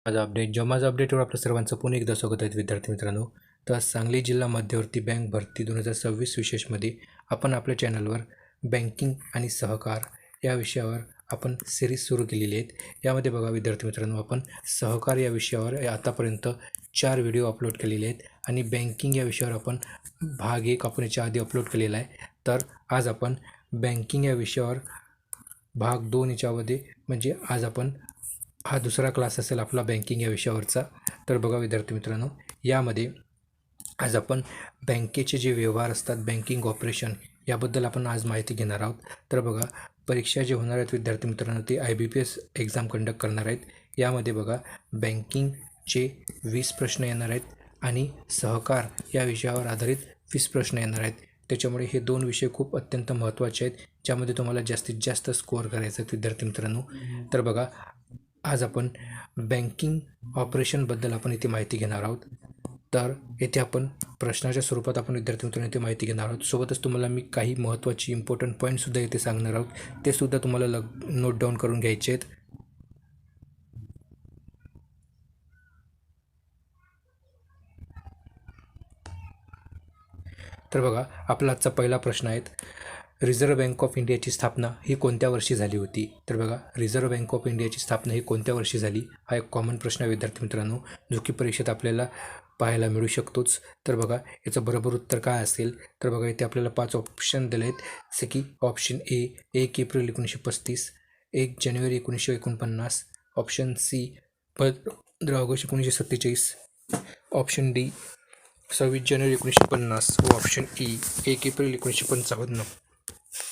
माझा अपडेटवर आपलं सर्वांचं पुन्हा एकदा स्वागत आहे विद्यार्थी मित्रांनो. तर सांगली जिल्हा मध्यवर्ती बँक भरती 2026 विशेषमध्ये आपण आपल्या चॅनलवर बँकिंग आणि सहकार या विषयावर आपण सिरीज सुरू केलेली आहेत. यामध्ये बघा विद्यार्थी मित्रांनो, आपण सहकार या विषयावर आतापर्यंत 4 व्हिडिओ अपलोड केलेले आहेत आणि बँकिंग या विषयावर आपण भाग 1 आपण याच्या आधी अपलोड केलेला आहे. तर आज आपण बँकिंग या विषयावर भाग 2 याच्यामध्ये म्हणजे आज आपण हा दुसरा क्लास असेल आपला बँकिंग या विषयावरचा. तर बघा विद्यार्थी मित्रांनो, यामध्ये आज आपण बँकेचे जे व्यवहार असतात, बँकिंग ऑपरेशन याबद्दल आपण आज माहिती घेणार आहोत. तर बघा, परीक्षा जे होणार आहेत विद्यार्थी मित्रांनो, ते IBPS एक्झाम कंडक्ट करणार आहेत. यामध्ये बघा बँकिंगचे 20 प्रश्न येणार आहेत आणि सहकार या विषयावर आधारित 20 प्रश्न येणार आहेत. त्याच्यामुळे हे 2 विषय खूप अत्यंत महत्त्वाचे आहेत, ज्यामध्ये तुम्हाला जास्तीत जास्त स्कोअर करायचं आहे विद्यार्थी मित्रांनो. तर बघा, आज आपण बँकिंग ऑपरेशनबद्दल आपण इथे माहिती घेणार आहोत. तर येथे आपण प्रश्नाच्या स्वरूपात आपण विद्यार्थी मित्रांनो इथे माहिती घेणार आहोत. सोबतच तुम्हाला मी काही महत्त्वाची इम्पॉर्टंट पॉईंटसुद्धा इथे सांगणार आहोत, ते सुद्धा तुम्हाला नोट डाऊन करून घ्यायचे आहेत. तर बघा, आपला आजचा पहिला प्रश्न आहे, रिझर्व्ह बँक ऑफ इंडियाची स्थापना ही कोणत्या वर्षी झाली होती? तर बघा, रिझर्व्ह बँक ऑफ इंडियाची स्थापना ही कोणत्या वर्षी झाली, हा एक कॉमन प्रश्न आहे विद्यार्थी मित्रांनो, जो की परीक्षेत आपल्याला पाहायला मिळू शकतोच. तर बघा, याचं बरोबर उत्तर काय असेल? तर बघा, इथे आपल्याला 5 ऑप्शन दिले आहेत, जसे की ऑप्शन ए 1 एप्रिल 1935, 1 जानेवारी 1949, option C 15 August 1947, option D 26 जानेवारी 1950 व ऑप्शन ई 1 एप्रिल 1955.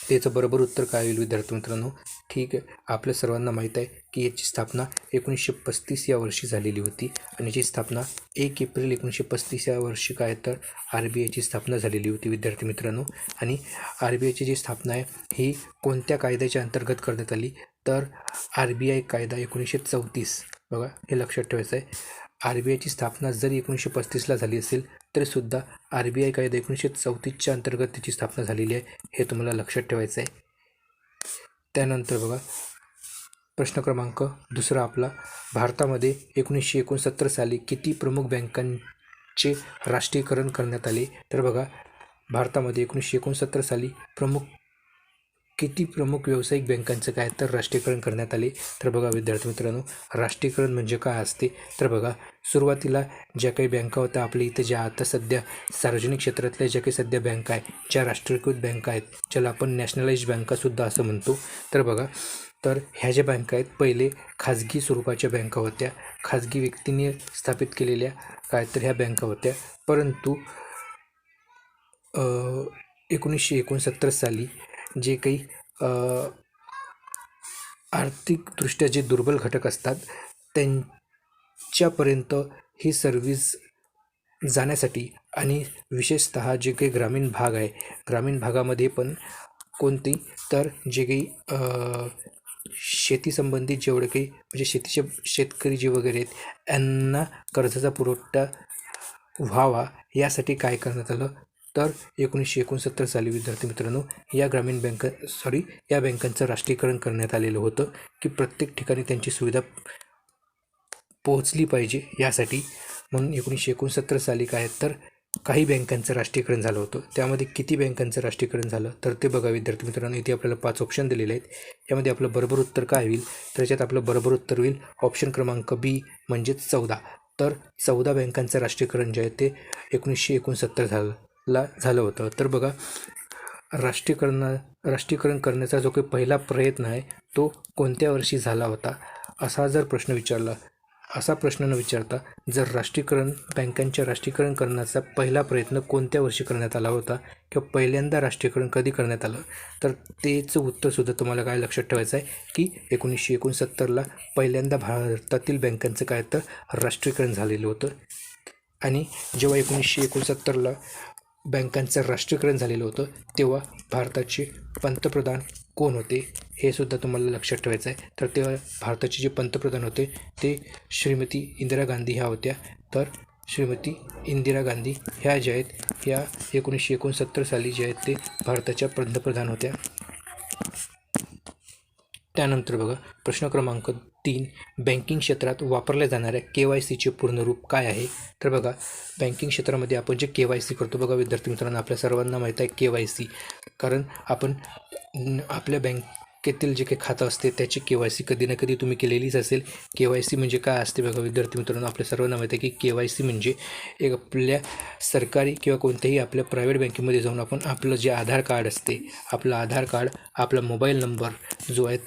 त्याचं बरोबर उत्तर काय होईल विद्यार्थी मित्रांनो? ठीक आहे, आपल्या सर्वांना माहीत आहे की याची स्थापना 1935 या वर्षी झालेली होती आणि याची स्थापना 1 एप्रिल 1935 या वर्षी काय तर RBIची स्थापना झालेली होती विद्यार्थी मित्रांनो. आणि RBIची जी स्थापना आहे ही कोणत्या कायद्याच्या अंतर्गत करण्यात आली? तर RBI कायदा 1934. बघा, हे लक्षात ठेवायचं आहे. RBIची स्थापना जरी 1935ला झाली असेल तरीसुद्धा RBI कायदा 1934च्या अंतर्गत त्याची स्थापना झालेली आहे, हे तुम्हाला लक्षात ठेवायचं आहे. त्यानंतर बघा, प्रश्न क्रमांक दुसरा आपला, भारतामध्ये 1969 साली किती प्रमुख बँकांचे राष्ट्रीयकरण करण्यात आले? तर बघा, भारतामध्ये 1969 साली किती प्रमुख व्यावसायिक बँकांचं काय तर राष्ट्रीयकरण करण्यात आले? तर बघा विद्यार्थी मित्रांनो, राष्ट्रीयकरण म्हणजे काय असते? तर बघा, सुरुवातीला ज्या काही बँका होत्या आपल्या इथं, ज्या आता सध्या सार्वजनिक क्षेत्रातल्या ज्या काही सध्या बँका आहेत, ज्या राष्ट्रीयकृत बँका आहेत, ज्याला आपण नॅशनलाइज बँकासुद्धा असं म्हणतो. तर बघा, तर ह्या ज्या बँका आहेत पहिले खाजगी स्वरूपाच्या बँका होत्या, खाजगी व्यक्तीने स्थापित केलेल्या काय तर ह्या बँका होत्या. परंतु 1969 साली जे काही आर्थिकदृष्ट्या जे दुर्बल घटक असतात त्यांच्यापर्यंत ही सर्व्हिस जाण्यासाठी आणि विशेषतः जे काही ग्रामीण भाग आहे, ग्रामीण भागामध्ये पण कोणती तर जे काही शेतीसंबंधित जेवढे काही म्हणजे शेतकरी जे वगैरे आहेत यांना कर्जाचा पुरवठा व्हावा यासाठी काय करण्यात आलं? तर 1969 साली विद्यार्थी मित्रांनो या या बँकांचं राष्ट्रीयकरण करण्यात आलेलं होतं की प्रत्येक ठिकाणी त्यांची सुविधा पोहोचली पाहिजे यासाठी. म्हणून 1969 साली काय तर काही बँकांचं राष्ट्रीयकरण झालं होतं. त्यामध्ये किती बँकांचं राष्ट्रीयकरण झालं तर ते बघा विद्यार्थी मित्रांनो, इथे आपल्याला 5 ऑप्शन दिलेले आहेत. यामध्ये आपलं बरोबर उत्तर काय होईल? त्याच्यात आपलं बरोबर उत्तर होईल ऑप्शन क्रमांक बी म्हणजेच 14. तर 14 बँकांचं राष्ट्रीयकरण जे आहे ते 1969 झालं होतं. तर बघा, राष्ट्रीयकरण करण्याचा जो काही पहिला प्रयत्न आहे तो कोणत्या वर्षी झाला होता, असा प्रश्न न विचारता जर बँकांच्या राष्ट्रीयकरण करण्याचा पहिला प्रयत्न कोणत्या वर्षी करण्यात आला होता किंवा पहिल्यांदा राष्ट्रीयकरण कधी करण्यात आलं, तर तेचं उत्तरसुद्धा तुम्हाला काय लक्षात ठेवायचं आहे की 1969ला पहिल्यांदा भारतातील बँकांचं काय तर राष्ट्रीयकरण झालेलं होतं. आणि जेव्हा 1969ला बँकांचं राष्ट्रीयकरण झालेलं होतं तेव्हा भारताचे पंतप्रधान कोण होते हे सुद्धा तुम्हाला लक्षात ठेवायचं आहे. तर तेव्हा भारताचे जे पंतप्रधान होते ते श्रीमती इंदिरा गांधी ह्या होत्या. तर श्रीमती इंदिरा गांधी ह्या ज्या आहेत ह्या 1969 साली जे आहेत ते भारताच्या पंतप्रधान होत्या. त्यानंतर बघा, प्रश्न क्रमांक 3. बँकिंग क्षेत्रात वापरल्या जाणाऱ्या KYCचे पूर्ण रूप काय आहे? तर बघा, बँकिंग क्षेत्रामध्ये आपण जे KYC करतो बघा विद्यार्थी मित्रांनो, आपल्या सर्वांना माहीत आहे KYC, कारण आपण आपल्या बँकेतील जे काही खातं असते त्याची KYC कधी ना कधी तुम्ही केलेलीच असेल. KYC म्हणजे काय असते बघा विद्यार्थी मित्रांनो, आपल्या सर्वांना माहीत आहे की KYC म्हणजे एक आपल्या सरकारी किंवा कोणत्याही आपल्या प्रायव्हेट बँकेमध्ये जाऊन आपण आपलं जे आधार कार्ड असते, आपलं आधार कार्ड, आपला मोबाईल नंबर जो आहे,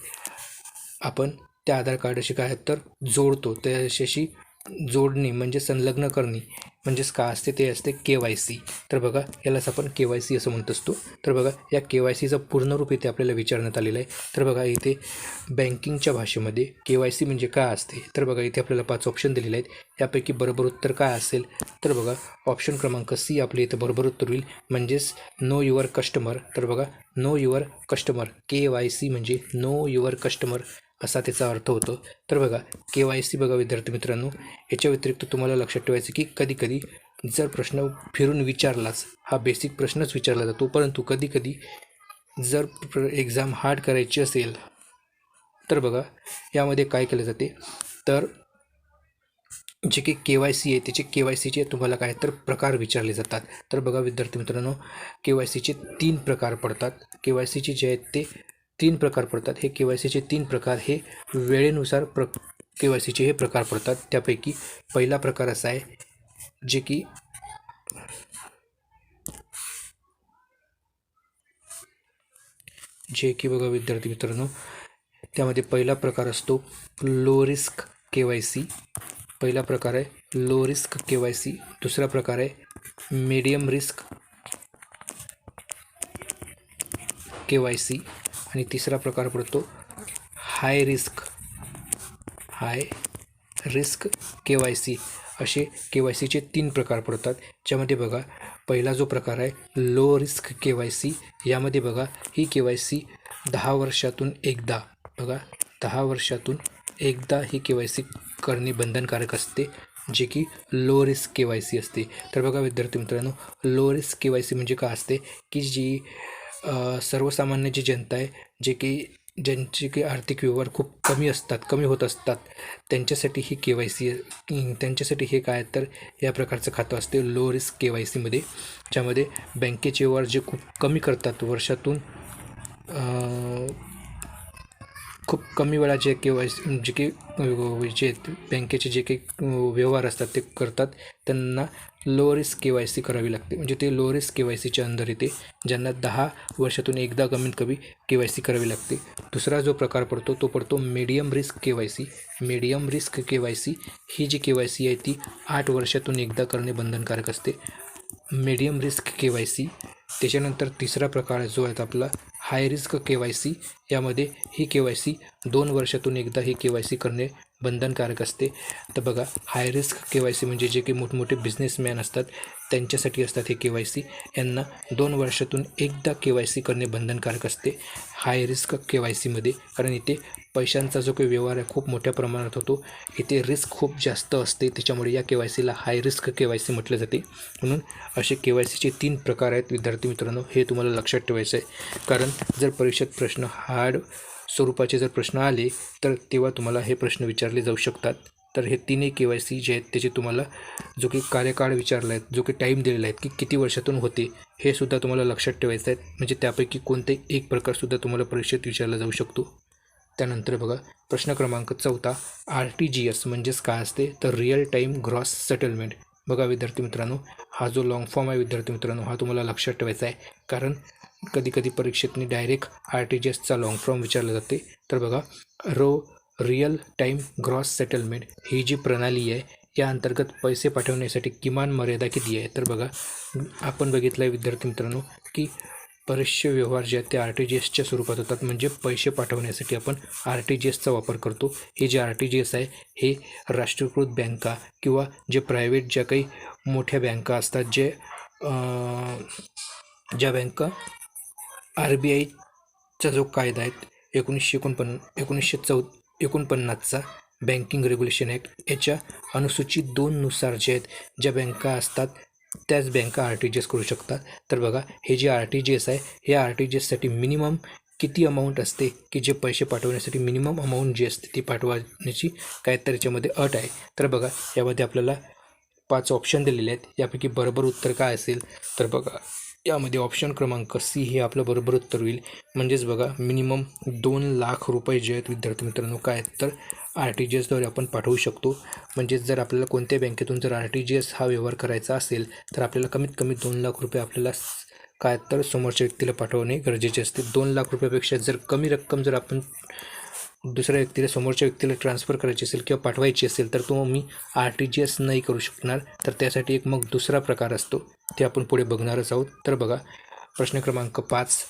आपण त्या आधार कार्डाशी काय तर जोडतो, त्याच्याशी जोडणी म्हणजे संलग्न करणे म्हणजेच काय असते ते असते KYC. तर बघा, यालाच आपण KYC असं म्हणत असतो. तर बघा, या KYCचं पूर्ण रूप इथे आपल्याला विचारण्यात आलेलं आहे. तर बघा, इथे बँकिंगच्या भाषेमध्ये KYC म्हणजे काय असते, तर बघा इथे आपल्याला 5 ऑप्शन दिलेले आहेत. यापैकी बरोबर उत्तर काय असेल, तर बघा ऑप्शन क्रमांक C आपले इथे बरोबर उत्तर होईल, म्हणजेच नो युअर कस्टमर. तर बघा, नो युअर कस्टमर, KYC म्हणजे नो युअर कस्टमर असा त्याचा अर्थ होतो. तर बघा, KYC बघा विद्यार्थी मित्रांनो, याच्या व्यतिरिक्त तुम्हाला लक्षात ठेवायचं की कधीकधी जर प्रश्न फिरून विचारलाच, हा बेसिक प्रश्नच विचारला जातो, परंतु कधीकधी जर एक्झाम हार्ड करायची असेल तर बघा यामध्ये काय केलं जाते, तर जे काही KYC आहे त्याचे KYCचे तुम्हाला काय तर प्रकार विचारले जातात. तर बघा विद्यार्थी मित्रांनो, KYCचे 3 प्रकार पडतात. KYCचे जे आहेत ते 3 प्रकार पडतात. हे KYCचे 3 प्रकार हे वेळेनुसार KYCचे हे प्रकार पडतात. त्यापैकी पहिला प्रकार असा आहे जे की बघा विद्यार्थी मित्रांनो, त्यामध्ये पहिला प्रकार असतो लो रिस्क KYC. पहिला प्रकार आहे लो रिस्क KYC. दुसरा प्रकार आहे मीडियम रिस्क KYC आणि तिसरा प्रकार पडतो हाय रिस्क KYC. असे KYCचे 3 प्रकार पडतात, ज्यामध्ये बघा पहिला जो प्रकार आहे लो रिस्क KYC, यामध्ये बघा ही KYC 10 वर्षातून एकदा, बघा 10 वर्षातून एकदा ही KYC करणे बंधनकारक असते, जे की लो रिस्क KYC असते. तर बघा विद्यार्थी मित्रांनो, लो रिस्क KYC म्हणजे काय असते की जी सर्वसामान्य जी जनता आहे, ज्यांचे की आर्थिक व्यवहार खूप कमी होत असतात, त्यांच्यासाठी ही KYC, त्यांच्यासाठी हे काय तर या प्रकारचं खातं असते लो रिस्क KYCमध्ये, ज्यामध्ये बँकेचे व्यवहार जे खूप कमी करतात वर्षातून, खूप कमी वेळा जे KYC जे काही जे बँकेचे जे काही व्यवहार असतात ते करतात, त्यांना लो रिस्क KYC करावी लागते. म्हणजे ते लो रिस्क KYCच्या अंदर येते, ज्यांना 10 वर्षातून एकदा कमीत कमी KYC करावी लागते. दुसरा जो प्रकार पडतो तो पडतो medium risk KYC. Medium risk KYC ही जी KYC आहे ती 8 वर्षातून एकदा करणे बंधनकारक असते, मीडियम रिस्क KYC. त्याच्यानंतर तिसरा प्रकार जो आहे आपला हाय रिस्क KYC. यामध्ये ही KYC 2 वर्षातून एकदा ही KYC करणे बंधनकारक असते. तर बघा, हाय रिस्क KYC म्हणजे जे काही मोठमोठे बिझनेसमॅन असतात त्यांच्यासाठी असतात हे KYC, यांना 2 वर्षातून एकदा KYC करणे बंधनकारक असते हाय रिस्क KYCमध्ये, कारण इथे पैशांचा जो काही व्यवहार आहे खूप मोठ्या प्रमाणात होतो, इथे रिस्क खूप जास्त असते, त्याच्यामुळे या KYCला हाय रिस्क KYC म्हटलं जाते. म्हणून असे KYCचे 3 प्रकार आहेत विद्यार्थी मित्रांनो, हे तुम्हाला लक्षात ठेवायचं आहे, कारण जर परीक्षेत प्रश्न हार्ड स्वरूपाचे जर प्रश्न आले तर तेव्हा तुम्हाला हे प्रश्न विचारले जाऊ शकतात. तर हे 3 KYC जे आहेत त्याचे तुम्हाला जो काही कार्यकाळ विचारला आहे, जो काही टाईम दिलेला आहे की किती वर्षातून होते, हे सुद्धा तुम्हाला लक्षात ठेवायचं आहे. म्हणजे त्यापैकी कोणतेही एक प्रकारसुद्धा तुम्हाला परीक्षेत विचारला जाऊ शकतो. त्यानंतर बघा प्रश्न क्रमांक 4, RTGS म्हणजेच काय असते, तर रिअल टाईम ग्रॉस सेटलमेंट. बघा विद्यार्थी मित्रांनो, हा जो लॉंग फॉर्म आहे विद्यार्थी मित्रांनो, हा तुम्हाला लक्षात ठेवायचा आहे, कारण कधी परीक्षेतनी डायरेक्ट RTGSचा लॉंग फॉर्म विचारला जाते. तर बघा, रिअल टाईम ग्रॉस सेटलमेंट ही जी प्रणाली आहे, या अंतर्गत पैसे पाठवण्यासाठी किमान मर्यादा किती आहे. तर बघा, आपण बघितलं आहे विद्यार्थी मित्रांनो की बरेचसे व्यवहार जे आहेत ते RTGSच्या स्वरूपात होतात, म्हणजे पैसे पाठवण्यासाठी आपण RTGSचा वापर करतो. हे जे RTGS आहे हे राष्ट्रीयकृत बँका किंवा जे प्रायव्हेट ज्या काही मोठ्या बँका असतात, ज्या बँका RBIचा जो कायदा आहे 1949चा बँकिंग रेग्युलेशन ॲक्ट, याच्या अनुसूचित 2 नुसार जे आहेत ज्या बँका असतात त्याच बँका RTGS करू शकतात. तर बघा, हे जे RTGS आहे, हे RTGSसाठी मिनिमम किती अमाऊंट असते की जे पैसे पाठवण्यासाठी मिनिमम अमाऊंट जी असते ती पाठवण्याची काय तर याच्यामध्ये अट आहे. तर बघा यामध्ये आपल्याला 5 ऑप्शन दिलेले आहेत. यापैकी बरोबर उत्तर काय असेल तर बघा यामध्ये ऑप्शन क्रमांक सी हे आपलं बरोबर उत्तर होईल. म्हणजेच बघा मिनिमम 2,00,000 रुपये जे आहेत विद्यार्थी मित्रांनो काय आहेत तर RTGSद्वारे आपण पाठवू शकतो. म्हणजेच जर आपल्याला कोणत्या बँकेतून जर RTGS हा व्यवहार करायचा असेल तर आपल्याला कमीत कमी 2,00,000 रुपये आपल्याला काय तर समोरच्या व्यक्तीला पाठवणे गरजेचे असते. 2,00,000 रुपयापेक्षा जर कमी रक्कम जर आपण दुसऱ्या व्यक्तीला समोरच्या व्यक्तीला ट्रान्सफर करायची असेल किंवा पाठवायची असेल तर तो मी RTGS नाही करू शकणार. तर त्यासाठी एक मग दुसरा प्रकार असतो ते आपण पुढे बघणारच आहोत. तर बघा प्रश्न क्रमांक 5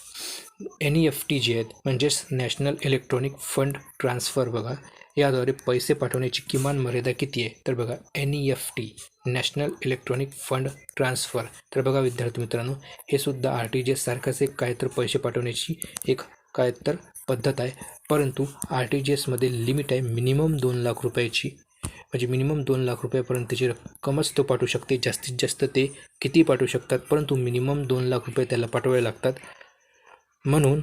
NEFT जे आहेत म्हणजेच नॅशनल इलेक्ट्रॉनिक फंड ट्रान्सफर बघा याद्वारे पैसे पाठवण्याची किमान मर्यादा किती आहे तर बघा NEFT national electronic fund transfer. तर बघा विद्यार्थी मित्रांनो हे सुद्धा RTGS सारखंच एक काय तर पैसे पाठवण्याची एक काय तर पद्धत आहे. परंतु RTGSमध्ये लिमिट आहे मिनिमम 2,00,000 रुपयाची. म्हणजे मिनिमम 2,00,000 रुपयापर्यंतची रक्कमच तो पाठवू शकते. जास्तीत जास्त ते किती पाठवू शकतात परंतु मिनिमम 2,00,000 रुपये त्याला पाठवावे लागतात. म्हणून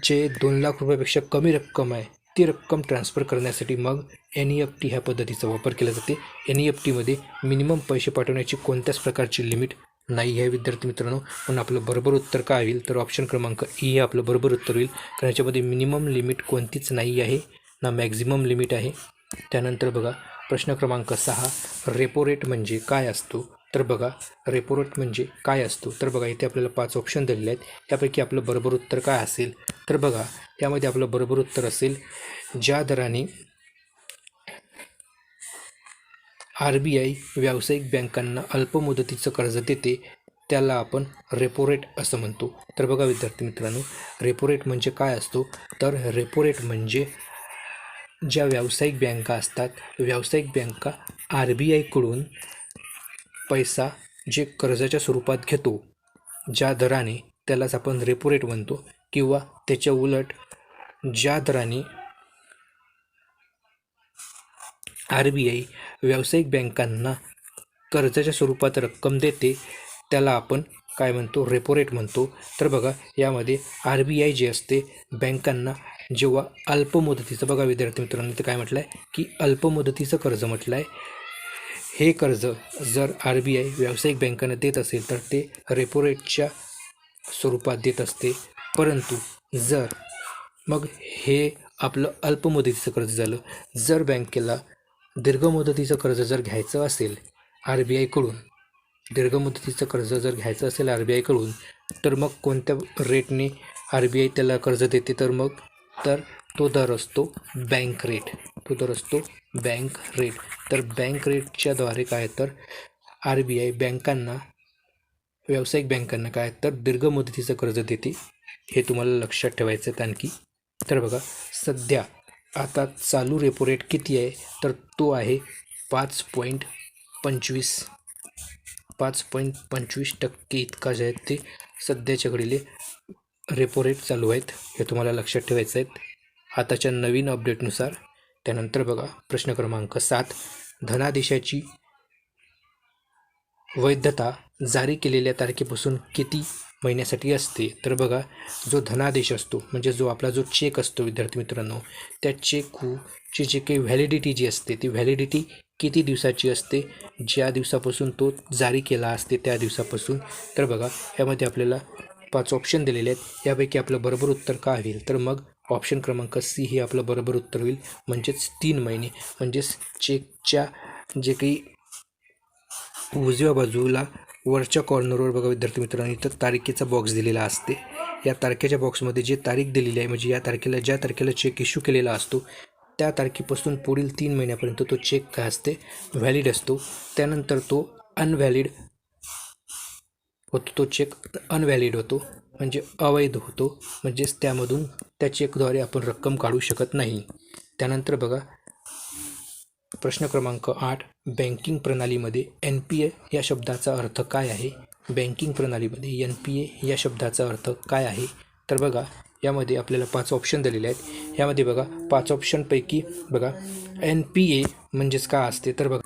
जे 2,00,000 रुपयापेक्षा कमी रक्कम आहे ती रक्कम ट्रान्सफर करण्यासाठी मग NEFT ह्या पद्धतीचा वापर केला जाते. NEFTमध्ये मिनिमम पैसे पाठवण्याची कोणत्याच प्रकारची लिमिट नाही आहे विद्यार्थी मित्रांनो. म्हणून आपलं बरोबर उत्तर काय होईल तर ऑप्शन क्रमांक ई हे आपलं बरोबर उत्तर होईल. कारण याच्यामध्ये मिनिमम लिमिट कोणतीच नाही आहे ना मॅक्झिमम लिमिट आहे. त्यानंतर बघा प्रश्न क्रमांक 6 रेपो रेट म्हणजे काय असतो तर बघा रेपो रेट म्हणजे काय असतो तर बघा इथे आपल्याला 5 ऑप्शन दिलेले आहेत. त्यापैकी आपलं बरोबर उत्तर काय असेल तर बघा यामध्ये आपलं बरोबर उत्तर असेल ज्या दराने RBI व्यावसायिक बँकांना अल्पमुदतीचं कर्ज देते त्याला आपण रेपो रेट असं म्हणतो. तर बघा विद्यार्थी मित्रांनो रेपो रेट म्हणजे काय असतो तर रेपो रेट म्हणजे ज्या व्यावसायिक बँका असतात व्यावसायिक बँका RBIकडून पैसा जे कर्जाच्या स्वरूपात घेतो ज्या दराने त्यालाच आपण रेपो रेट म्हणतो. किंवा त्याच्या उलट ज्या दराने RBI व्यावसायिक बँकांना कर्जाच्या स्वरूपात रक्कम देते त्याला आपण काय म्हणतो रेपो रेट म्हणतो. तर बघा यामध्ये RBI जे असते बँकांना जेव्हा अल्पमुदतीचं बघा विद्यार्थी मित्रांनो इथं काय म्हटलं आहे की अल्पमुदतीचं कर्ज म्हटलं आहे. हे कर्ज जर RBI व्यावसायिक बँकांना देत असेल तर ते रेपो रेटच्या स्वरूपात देत असते. परंतु जर मग हे आपलं अल्पमुदतीचं कर्ज झालं. जर बँकेला दीर्घमुदतीचं कर्ज जर घ्यायचं असेल RBIकडून दीर्घमुदतीचं कर्ज जर घ्यायचं असेल RBIकडून तर मग कोणत्या रेटने RBI त्याला कर्ज देते तर तो दर असतो बँक रेट. तो दर असतो बँक रेट. तर बँक रेटच्याद्वारे काय तर RBI बँकांना व्यावसायिक बँकांना काय तर दीर्घमुदतीचं कर्ज देते. हे तुम्हाला लक्षात ठेवायचं आहे आणखी. तर बघा सध्या आता चालू रेपो रेट किती आहे तर तो आहे 5.25% इतका जे आहेत ते सध्याच्या घडीले रेपो रेट चालू आहेत. हे तुम्हाला लक्षात ठेवायचं आहेत आताच्या नवीन अपडेटनुसार. त्यानंतर बघा प्रश्न क्रमांक 7 धनादेशाची वैधता जारी केलेल्या तारखेपासून किती महिन्यासाठी असते. तर बघा जो धनादेश असतो म्हणजे जो आपला जो चेक असतो विद्यार्थी मित्रांनो त्या चेकची जी काही व्हॅलिडिटी जी असते ती व्हॅलिडिटी किती दिवसाची असते ज्या दिवसापासून तो जारी केला असते त्या दिवसापासून. तर बघा यामध्ये आपल्याला 5 ऑप्शन दिलेले आहेत. यापैकी आपलं बरोबर उत्तर काय होईल तर मग ऑप्शन क्रमांक सी हे आपलं बरोबर उत्तर होईल. म्हणजेच 3 महिने. म्हणजेच चेकच्या जे काही उजव्या बाजूला वरच्या कॉर्नरवर बघा विद्यार्थी मित्रांनो इथं तारखेचा बॉक्स दिलेला असते. या तारखेच्या बॉक्समध्ये जे तारीख दिलेली आहे म्हणजे ज्या तारखेला चेक इश्यू केलेला असतो त्या तारखेपासून पुढील 3 महिन्यापर्यंत तो चेक काय असते व्हॅलिड असतो. त्यानंतर तो अनव्हॅलिड होतो. तो चेक अनव्हॅलिड होतो म्हणजे अवैध होतो. म्हणजेच त्यामधून त्या चेकद्वारे आपण रक्कम काढू शकत नाही. त्यानंतर बघा प्रश्न क्रमांक 8 बँकिंग प्रणालीमध्ये NPA या शब्दाचा अर्थ काय आहे. बँकिंग प्रणालीमध्ये NPA या शब्दाचा अर्थ काय आहे. तर बघा यामध्ये आपल्याला 5 ऑप्शन दिलेले आहेत. यामध्ये बघा 5 ऑप्शनपैकी बघा NPA म्हणजेच काय असते तर बघा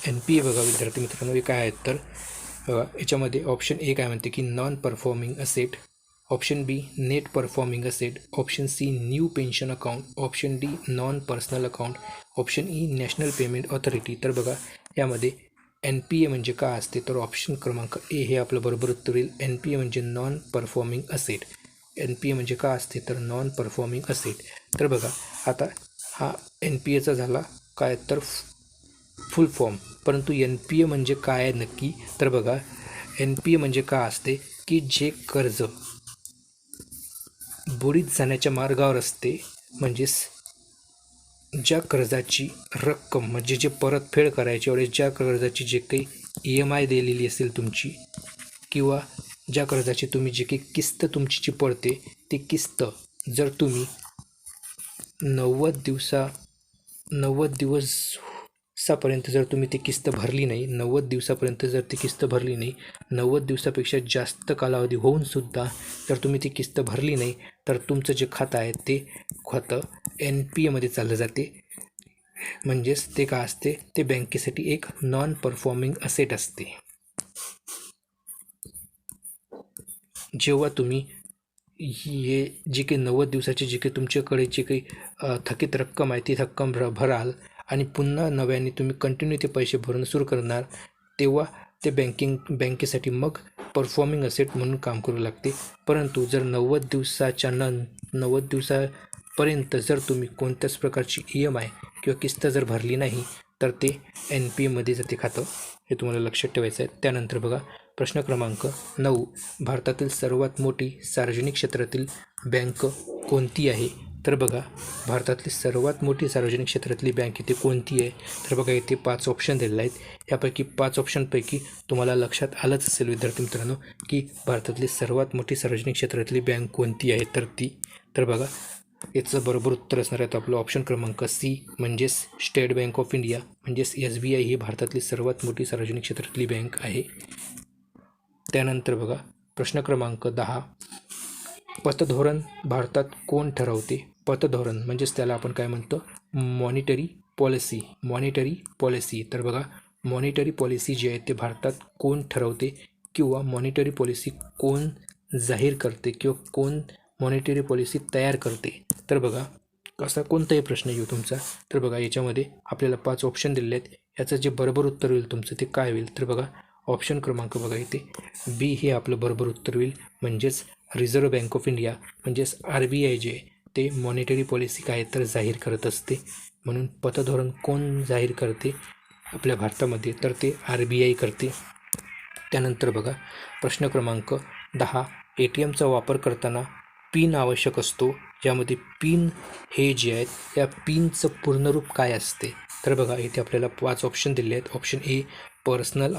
NPA बघा विद्यार्थी मित्रांनो हे काय आहेत तर याच्यामध्ये ऑप्शन ए काय म्हणते की non performing asset, option B net performing asset, option C new pension account, option D non personal account, option E national payment authority. तर बघा यामध्ये एन पी ए म्हणजे काय असते, तर ऑप्शन क्रमांक ए हे आपलं बरोबर उत्तर येईल. एन पी ए म्हणजे non performing asset. N P A म्हणजे काय असते तर नॉन परफॉर्मिंग असेट. तर बघा आता हा एन पी एचा झाला काय तर फुल फॉर्म, परंतु एन पी ए म्हणजे काय आहे नक्की, तर बघा एन पी ए म्हणजे काय असते की जे कर्ज बुडीत जाण्याच्या मार्गावर असते, म्हणजेच ज्या कर्जाची रक्कम म्हणजे जे परतफेड करायच्या वेळेस ज्या कर्जाची जे काही ई एम आय दिलेली असेल तुमची, किंवा ज्या कर्जाची तुम्ही जे काही किस्त तुमची जी पडते ती किस्त जर तुम्ही 90 दिवसापर्यंत जर तुम्ही ती किस्त भरली नाही, 90 दिवसापर्यंत जर ती किस्त भरली नाही, 90 दिवसापेक्षा जास्त कालावधी होऊनसुद्धा जर तुम्ही ती किस्त भरली नाही, तर तुमचं जे खातं आहे ते खातं एन पी एमध्ये चाललं जाते. म्हणजेच ते काय असते, ते बँकेसाठी एक नॉन परफॉर्मिंग असेट असते. जेव्हा तुम्ही हे जे काही 90 दिवसाची जी काही तुमच्याकडे जी काही थकीत रक्कम आहे ती रक्कम भराल आणि पुन्हा नव्याने तुम्ही कंटिन्यू ते पैसे भरणं सुरू करणार, तेव्हा ते बँकेसाठी मग परफॉर्मिंग असेट म्हणून काम करू लागते. परंतु जर 90 दिवसापर्यंत जर तुम्ही कोणत्याच प्रकारची ई एम आय किंवा किस्त जर भरली नाही, तर ते एन पी एमध्ये जाते खातं. हे तुम्हाला लक्षात ठेवायचं आहे. त्यानंतर बघा प्रश्न क्रमांक 9, भारतातील सर्वात मोठी सार्वजनिक क्षेत्रातील बँक कोणती आहे? तर बघा भारतातली सर्वात मोठी सार्वजनिक क्षेत्रातली बँक इथे कोणती आहे, तर बघा इथे 5 ऑप्शन दिलेले आहेत. यापैकी 5 ऑप्शनपैकी तुम्हाला लक्षात आलंच असेल विद्यार्थी मित्रांनो की भारतातली सर्वात मोठी सार्वजनिक क्षेत्रातली बँक कोणती आहे, तर बघा याचं बरोबर उत्तर असणार आहे आपलं ऑप्शन क्रमांक सी, म्हणजेच स्टेट बँक ऑफ इंडिया, म्हणजेच एस बी आय ही भारतातली सर्वात मोठी सार्वजनिक क्षेत्रातली बँक आहे. त्यानंतर बघा प्रश्न क्रमांक 10, पतधोरण भारतात कोण ठरवते? पतधोरण म्हणजेच त्याला आपण काय म्हणतो, मॉनिटरी पॉलिसी. तर बघा मॉनिटरी पॉलिसी जी आहे ते भारतात कोण ठरवते किंवा मॉनिटरी पॉलिसी कोण जाहीर करते किंवा कोण मॉनिटरी पॉलिसी तयार करते? तर बघा असा कोणताही प्रश्न येऊ तुमचा, तर बघा याच्यामध्ये आपल्याला 5 ऑप्शन दिलेले आहेत. याचं जे बरोबर उत्तर होईल तुमचं ते काय होईल, तर बघा ऑप्शन क्रमांक बघा इथे बी हे आपलं बरोबर उत्तर होईल. म्हणजेच रिझर्व्ह बँक ऑफ इंडिया म्हणजेच आर बी आय जे ते मॉनिटरी पॉलिसी काय तर जाहीर करत असते. म्हणून पतधोरण कोण जाहीर करते आपल्या भारतामध्ये, तर ते आर बी आय करते. त्यानंतर बघा प्रश्न क्रमांक 10, ए टी एमचा वापर करताना पिन आवश्यक असतो. यामध्ये पिन हे जे आहेत या पिनचं पूर्णरूप काय असते, तर बघा इथे आपल्याला 5 ऑप्शन दिले आहेत. Option A personal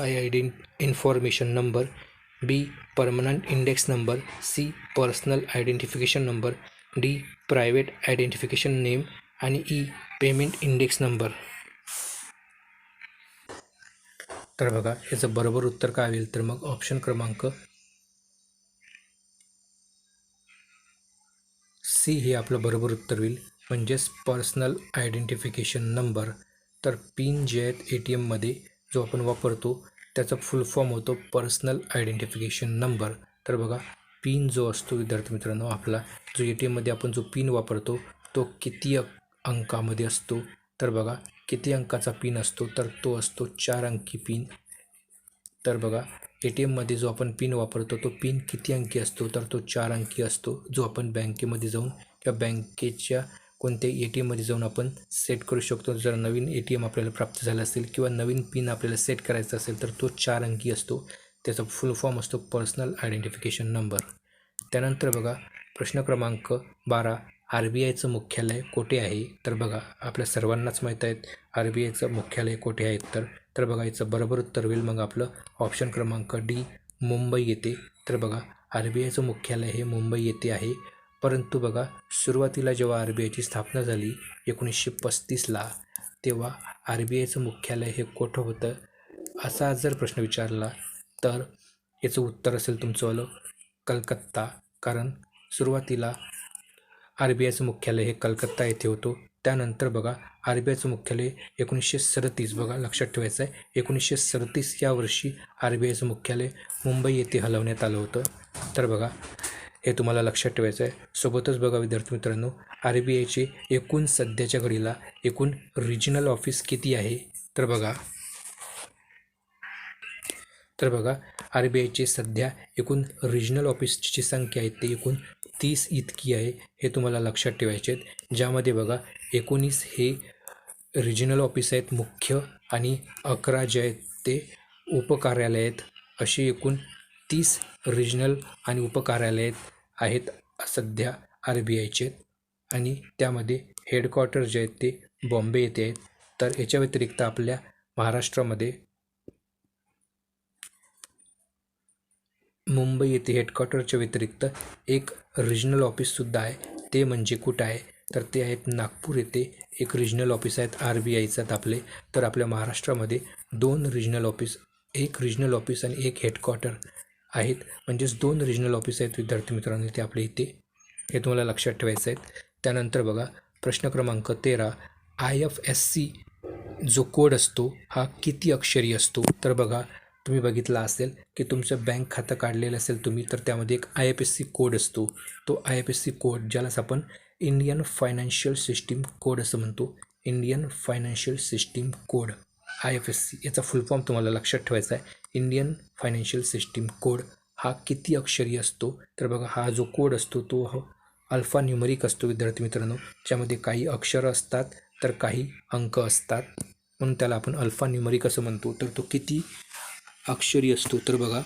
information number, B permanent index number, C personal identification number, D private identification name आणि ई पेमेंट इंडेक्स नंबर. तर बघा याचं बरोबर उत्तर काय होईल, तर मग ऑप्शन क्रमांक सी हे आपलं बरोबर उत्तर होईल. म्हणजेच पर्सनल आयडेंटिफिकेशन नंबर. तर पिन जे आहेत ए टी एममध्ये जो आपण वापरतो त्याचा फुल फॉर्म होतो पर्सनल आयडेंटिफिकेशन नंबर. तर बघा पिन जो असतो विद्यार्थी मित्रांनो आपला जो ए टी एममध्ये आपण जो पिन वापरतो तो किती अंकामध्ये असतो, तर बघा किती अंकाचा पिन असतो, तर तो असतो 4 अंकी पिन. तर बघा ए टी एममध्ये जो आपण पिन वापरतो तो पिन किती अंकी असतो, तर तो 4 अंकी असतो, जो आपण बँकेमध्ये जाऊन किंवा बँकेच्या कोणत्याही ए टी एममध्ये जाऊन आपण सेट करू शकतो. जर नवीन ए टी एम आपल्याला प्राप्त झालं असेल किंवा नवीन पिन आपल्याला सेट करायचा असेल तर तो 4 अंकी असतो. त्याचा फुल फॉर्म असतो पर्सनल आयडेंटिफिकेशन नंबर. त्यानंतर बघा प्रश्न क्रमांक 12, आर बी आयचं मुख्यालय कोठे आहे? तर बघा आपल्या सर्वांनाच माहीत आहेत आर बी आयचं मुख्यालय कोठे आहे, तर बघा याचं बरोबर उत्तर होईल मग आपलं ऑप्शन क्रमांक डी मुंबई येथे. तर बघा आर बी आयचं मुख्यालय हे मुंबई येथे आहे. परंतु बघा सुरुवातीला जेव्हा आर बी आयची स्थापना झाली 1935ला, तेव्हा आर बी आयचं मुख्यालय हे कुठं होतं असा जर प्रश्न विचारला तर याचं उत्तर असेल तुमचंवालं कलकत्ता. कारण सुरुवातीला आर बी आयचं मुख्यालय हे कलकत्ता येथे होतं. त्यानंतर बघा RBIचं मुख्यालय 1937 बघा लक्षात ठेवायचं आहे. 1937 या वर्षी RBIचं मुख्यालय मुंबई येथे हलवण्यात आलं होतं. तर बघा हे तुम्हाला लक्षात ठेवायचं आहे. सोबतच बघा विद्यार्थी मित्रांनो, RBIचे एकूण सध्याच्या घडीला एकूण रिजनल ऑफिस किती आहे? तर बघा RBIचे सध्या एकूण रिजनल ऑफिसची संख्या आहे ते एकूण 30 इतकी आहे. हे तुम्हाला लक्षात ठेवायचे आहेत. ज्यामध्ये बघा 19 हे रिजनल ऑफिस आहेत मुख्य आणि 11 जे आहेत ते उपकार्यालय आहेत. अशी एकूण 30 रिजनल आणि उपकार्यालय आहेत सध्या RBIचे. आणि त्यामध्ये हेडक्वार्टर जे आहेत ते बॉम्बे येथे आहेत. तर याच्या व्यतिरिक्त आपल्या महाराष्ट्रामध्ये मुंबई येथे हेडक्वार्टरच्या व्यतिरिक्त एक रिजनल ऑफिससुद्धा आहे. ते म्हणजे कुठं आहे? तर ते आहेत नागपूर येथे एक रिजनल ऑफिस आहेत RBIचं आपले. तर आपल्या महाराष्ट्रामध्ये 2 रिजनल ऑफिस, एक रिजनल ऑफिस आणि एक हेडक्वार्टर आहेत. म्हणजेच 2 रिजनल ऑफिस आहेत विद्यार्थी मित्रांनो ते आपल्या इथे. हे तुम्हाला लक्षात ठेवायचं आहे. त्यानंतर बघा प्रश्न क्रमांक 13, IFSC जो कोड असतो हा किती अक्षरी असतो? तर बघा तुम्ही बघितला असेल की तुमचं बँक खातं काढलेलं असेल तुम्ही, तर त्यामध्ये एक IFSC कोड असतो. तो IFSC कोड ज्यालाच आपण इंडियन फायनान्शियल सिस्टीम कोड असं म्हणतो. Indian financial system code IFSC याचा फुल फॉर्म तुम्हाला लक्षात ठेवायचा आहे. इंडियन फायनान्शियल सिस्टीम कोड हा किती अक्षरी असतो? तर बघा हा जो कोड असतो तो अल्फा न्यूमरिक असतो विद्यार्थी मित्रांनो. ज्यामध्ये काही अक्षरं असतात तर काही अंक असतात, म्हणून त्याला आपण अल्फा न्यूमरिक असं म्हणतो. तर तो किती अक्षरी असतो? तर बघा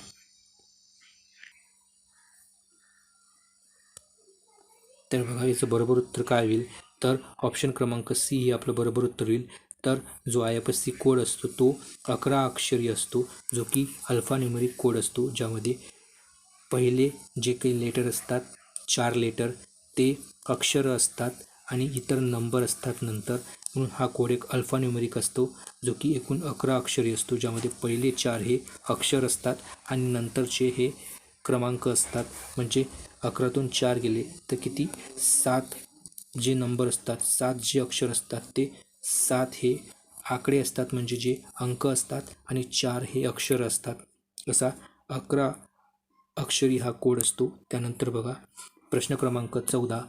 याचं बरोबर उत्तर काय होईल? तर ऑप्शन क्रमांक C हे आपलं बरोबर उत्तर होईल. तर जो IFSC कोड असतो तो 11 अक्षरी असतो, जो की अल्फा न्यूमरिक कोड असतो. ज्यामध्ये पहिले जे काही लेटर असतात 4 लेटर ते अक्षरं असतात आणि इतर नंबर असतात नंतर, म्हणून हा कोड एक अल्फा न्यूमरिक असतो जो की एकूण 11 अक्षरी असतो. ज्यामध्ये पहिले 4 हे अक्षर असतात आणि नंतरचे हे क्रमांक असतात. म्हणजे 11तून 4 गेले तर किती? 7 जे नंबर असतात, 7 जे अक्षर असतात ते 7 हे आकडे असतात म्हणजे जे अंक असतात आणि 4 हे अक्षर असतात. असा 11 अक्षरी हा कोड असतो. त्यानंतर बघा प्रश्न क्रमांक 14,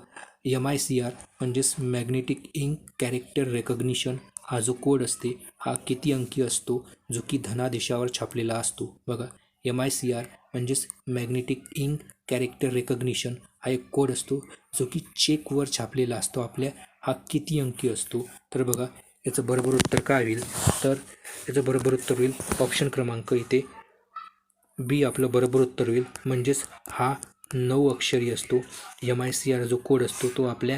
MICR म्हणजेच मॅग्नेटिक इंक कॅरेक्टर रेकग्निशन हा जो कोड असते हा किती अंकी असतो? जो की धनादेशावर छापलेला असतो. बघा MICR म्हणजेच मॅग्नेटिक इंक कॅरेक्टर रेकग्निशन हा एक कोड असतो जो की चेकवर छापलेला असतो आपल्या. हा किती अंकी असतो? तर बघा याचं बरोबर उत्तर काय होईल? तर याचं बरोबर उत्तर होईल ऑप्शन क्रमांक इथे B आपलं बरोबर उत्तर होईल. म्हणजेच हा 9 अक्षरी असतो. MICR जो कोड असतो तो आपल्या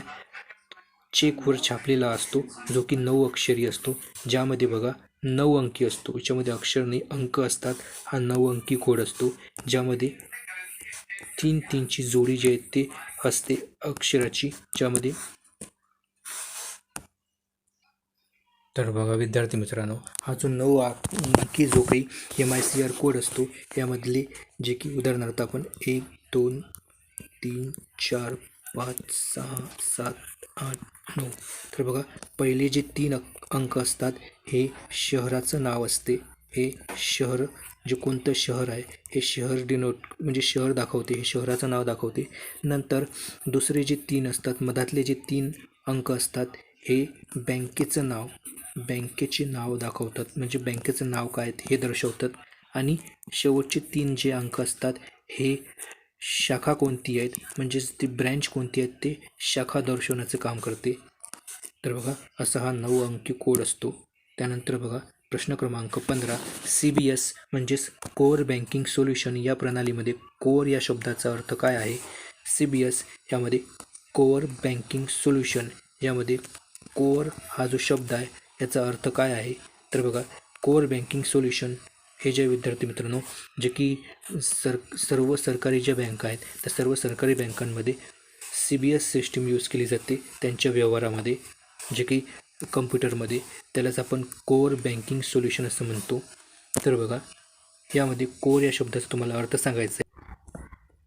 चेकवर छापलेला असतो जो की 9 अक्षरी असतो. ज्यामध्ये बघा 9 अंकी असतो. याच्यामध्ये अक्षर नाही अंक असतात. हा 9 अंकी कोड असतो ज्यामध्ये 3-3ची जोडी जी आहे ते असते अक्षराची. ज्यामध्ये तर बघा विद्यार्थी मित्रांनो, हा जो 9 अंकी जो काही MICR कोड असतो यामधले जे की उदाहरणार्थ आपण 1 2 3 4 5 6 7 8 9, तर बघा पहिले जे 3 अंक असतात हे शहराचं नाव असते. हे शहर जे कोणतं शहर आहे हे शहर डिनोट म्हणजे शहर दाखवते, हे शहराचं नाव दाखवते. नंतर दुसरे जे 3 असतात, मधातले जे 3 अंक असतात हे बँकेचं नाव, बँकेचे नाव दाखवतात. म्हणजे बँकेचं नाव काय हे दर्शवतात. आणि शेवटचे 3 जे अंक असतात हे शाखा कोणती आहेत म्हणजेच ती ब्रँच कोणती आहेत ते शाखा दर्शवण्याचं काम करते. तर बघा असा हा 9 अंकी कोड असतो. त्यानंतर बघा प्रश्न क्रमांक 15, CBS म्हणजेच कोअर बँकिंग सोल्युशन या प्रणालीमध्ये कोअर या शब्दाचा अर्थ काय आहे? CBS यामध्ये कोअर बँकिंग सोल्युशन यामध्ये कोअर हा जो शब्द आहे याचा अर्थ काय आहे? तर बघा कोअर बँकिंग सोल्युशन हे जे विद्यार्थी मित्रांनो जे की सर्व सरकारी ज्या बँका आहेत त्या सर्व सरकारी बँकांमध्ये CBS सिस्टीम यूज केली जाते त्यांच्या व्यवहारामध्ये, जे की कम्प्युटरमध्ये. त्यालाच आपण कोअर बँकिंग सोल्युशन असं म्हणतो. तर बघा यामध्ये कोअर या शब्दाचा तुम्हाला अर्थ सांगायचा आहे.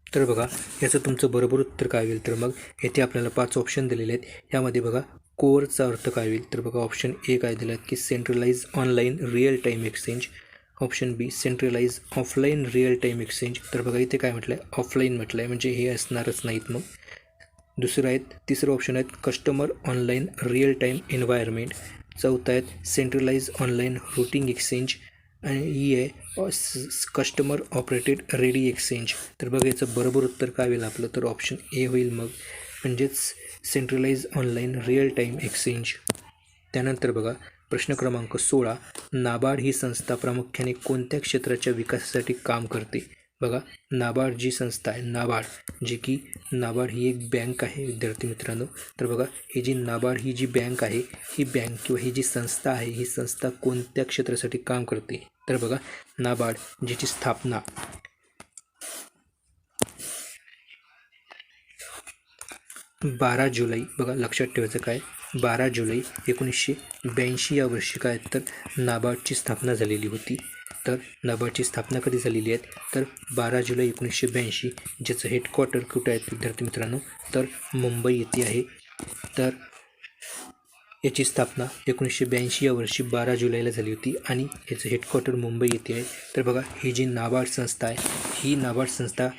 तर बघा याचं तुमचं बरोबर उत्तर काय होईल? तर मग येथे आपल्याला 5 ऑप्शन दिलेले आहेत. यामध्ये बघा कोअरचा अर्थ काय होईल? तर बघा ऑप्शन ए काय दिलं की centralise online real time exchange. Option B centralise offline real time exchange. तर बघा इथे काय म्हटलं आहे? ऑफलाईन म्हटलं आहे, म्हणजे हे असणारच नाहीत. मग दुसरं आहेत, तिसरं ऑप्शन आहेत customer online real time environment. चौथं आहेत सेंट्रलाइज ऑनलाईन रूटिंग एक्सचेंज. आणि ही आहे कस्टमर ऑपरेटेड रेडी एक्सचेंज. तर बघा याचं बरोबर उत्तर काय होईल आपलं? तर ऑप्शन ए होईल मग, म्हणजेच centralise online real time exchange. त्यानंतर बघा प्रश्न क्रमांक 16, नाबार्ड ही संस्था प्रामुख्याने कोणत्या क्षेत्राच्या विकासासाठी काम करते? बघा नाबार्ड जी संस्था आहे, नाबार्ड जे की नाबार्ड ही एक बँक आहे विद्यार्थी मित्रांनो. तर बघा ही जी नाबार्ड ही जी बँक आहे, ही बँक किंवा ही जी संस्था आहे, ही संस्था कोणत्या क्षेत्रासाठी काम करते? तर बघा नाबार्ड जिची स्थापना 12 जुलै, बघा लक्षात ठेवायचं काय, 12 जुलै 1982 या वर्षी काय तर नाबार्डची स्थापना झालेली होती. तर नाबार्डची स्थापना कधी झालेली आहे? तर 12 जुलै 1982. ज्याचं हेडक्वार्टर कुठं आहे विद्यार्थी मित्रांनो? तर मुंबई येथे आहे. तर याची स्थापना 1982 या वर्षी 12 जुलैला झाली होती आणि याचं हेडक्वार्टर मुंबई येथे आहे. तर बघा ही जी नाबार्ड संस्था आहे, ही नाबार्ड संस्था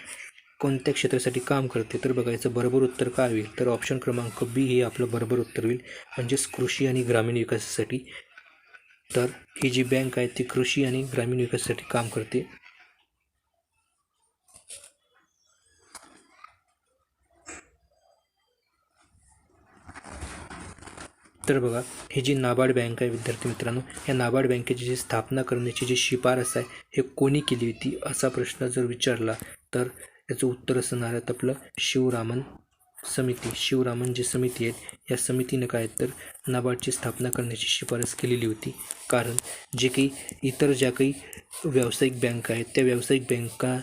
कोणत्या क्षेत्रासाठी काम करते? तर बघा याचं बरोबर उत्तर काय होईल? तर ऑप्शन क्रमांक बी हे आपलं बरोबर उत्तर होईल, म्हणजेच कृषी आणि ग्रामीण विकासासाठी. तर ही जी बँक आहे ती कृषी आणि ग्रामीण विकासासाठी काम करते. तर बघा ही जी नाबार्ड बँक आहे विद्यार्थी मित्रांनो, या नाबार्ड बँकेची जी स्थापना करण्याची जी शिफारस आहे हे कोणी केली होती असा प्रश्न जर विचारला तर याचं उत्तर असणार आहे आपलं शिवरामन समिती. शिवरामन जी समिती आहेत या समितीने काय तर नाबार्डची स्थापना करण्याची शिफारस केलेली होती. कारण जे काही इतर ज्या काही व्यावसायिक बँका आहेत त्या व्यावसायिक बँका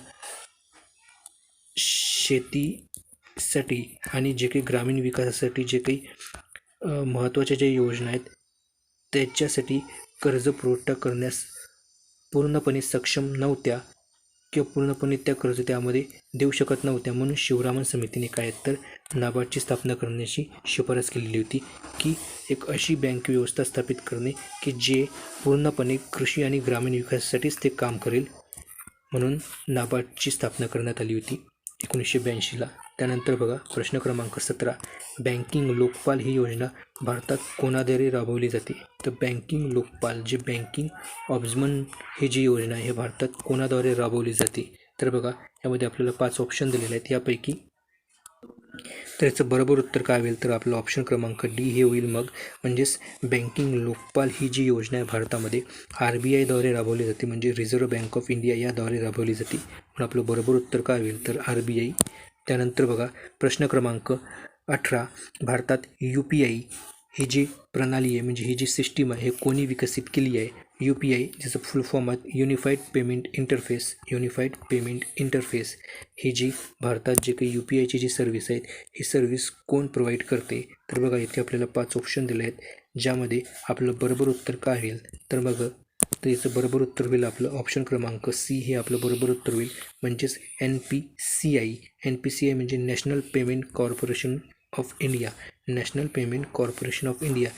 शेतीसाठी आणि जे काही ग्रामीण विकासासाठी जे काही महत्त्वाच्या ज्या योजना आहेत त्याच्यासाठी कर्ज पुरवठा करण्यास पूर्णपणे सक्षम नव्हत्या किंवा पूर्णपणे त्या कर्ज त्यामध्ये देऊ शकत नव्हत्या. म्हणून शिवरामन समितीने काय तर नाबार्डची स्थापना करण्याची शिफारस केलेली होती की एक अशी बँक व्यवस्था स्थापित करणे की जे पूर्णपणे कृषी आणि ग्रामीण विकासासाठीच ते काम करेल. म्हणून नाबार्डची स्थापना करण्यात आली होती 1982ला. त्यानंतर बघा प्रश्न क्रमांक 17, बँकिंग लोकपाल ही योजना भारतात कोणाद्वारे राबवली जाते? तर बँकिंग लोकपाल जे बँकिंग ऑब्झमन ही जी योजना आहे हे भारतात कोणाद्वारे राबवली जाते? तर बघा यामध्ये आपल्याला 5 ऑप्शन दिलेले आहेत. यापैकी तर याचं बरोबर उत्तर काय होईल? तर आपलं ऑप्शन क्रमांक डी हे होईल मग, म्हणजेच बँकिंग लोकपाल ही जी योजना आहे भारतामध्ये RBIद्वारे राबवली जाते, म्हणजे रिझर्व्ह बँक ऑफ इंडिया याद्वारे राबवली जाते. म्हणून आपलं बरोबर उत्तर काय होईल? तर RBI. त्यानंतर बघा प्रश्न क्रमांक 18, भारतात UPI ही जी प्रणाली आहे म्हणजे ही जी सिस्टीम आहे हे कोणी विकसित केली आहे? UPI ज्याचं फुल फॉर्म आहे unified payment interface. Unified payment interface ही जी भारतात जे काही UPIची जी सर्व्हिस आहेत ही सर्व्हिस कोण प्रोव्हाइड करते? तर बघा इथे आपल्याला 5 ऑप्शन दिले आहेत, ज्यामध्ये आपलं बरोबर उत्तर काय होईल? तर बघा तर याचं बरोबर उत्तर होईल आपलं ऑप्शन क्रमांक सी हे आपलं बरोबर उत्तर होईल, म्हणजेच NPCI. NPCI म्हणजे national payment corporation of India. National payment corporation of India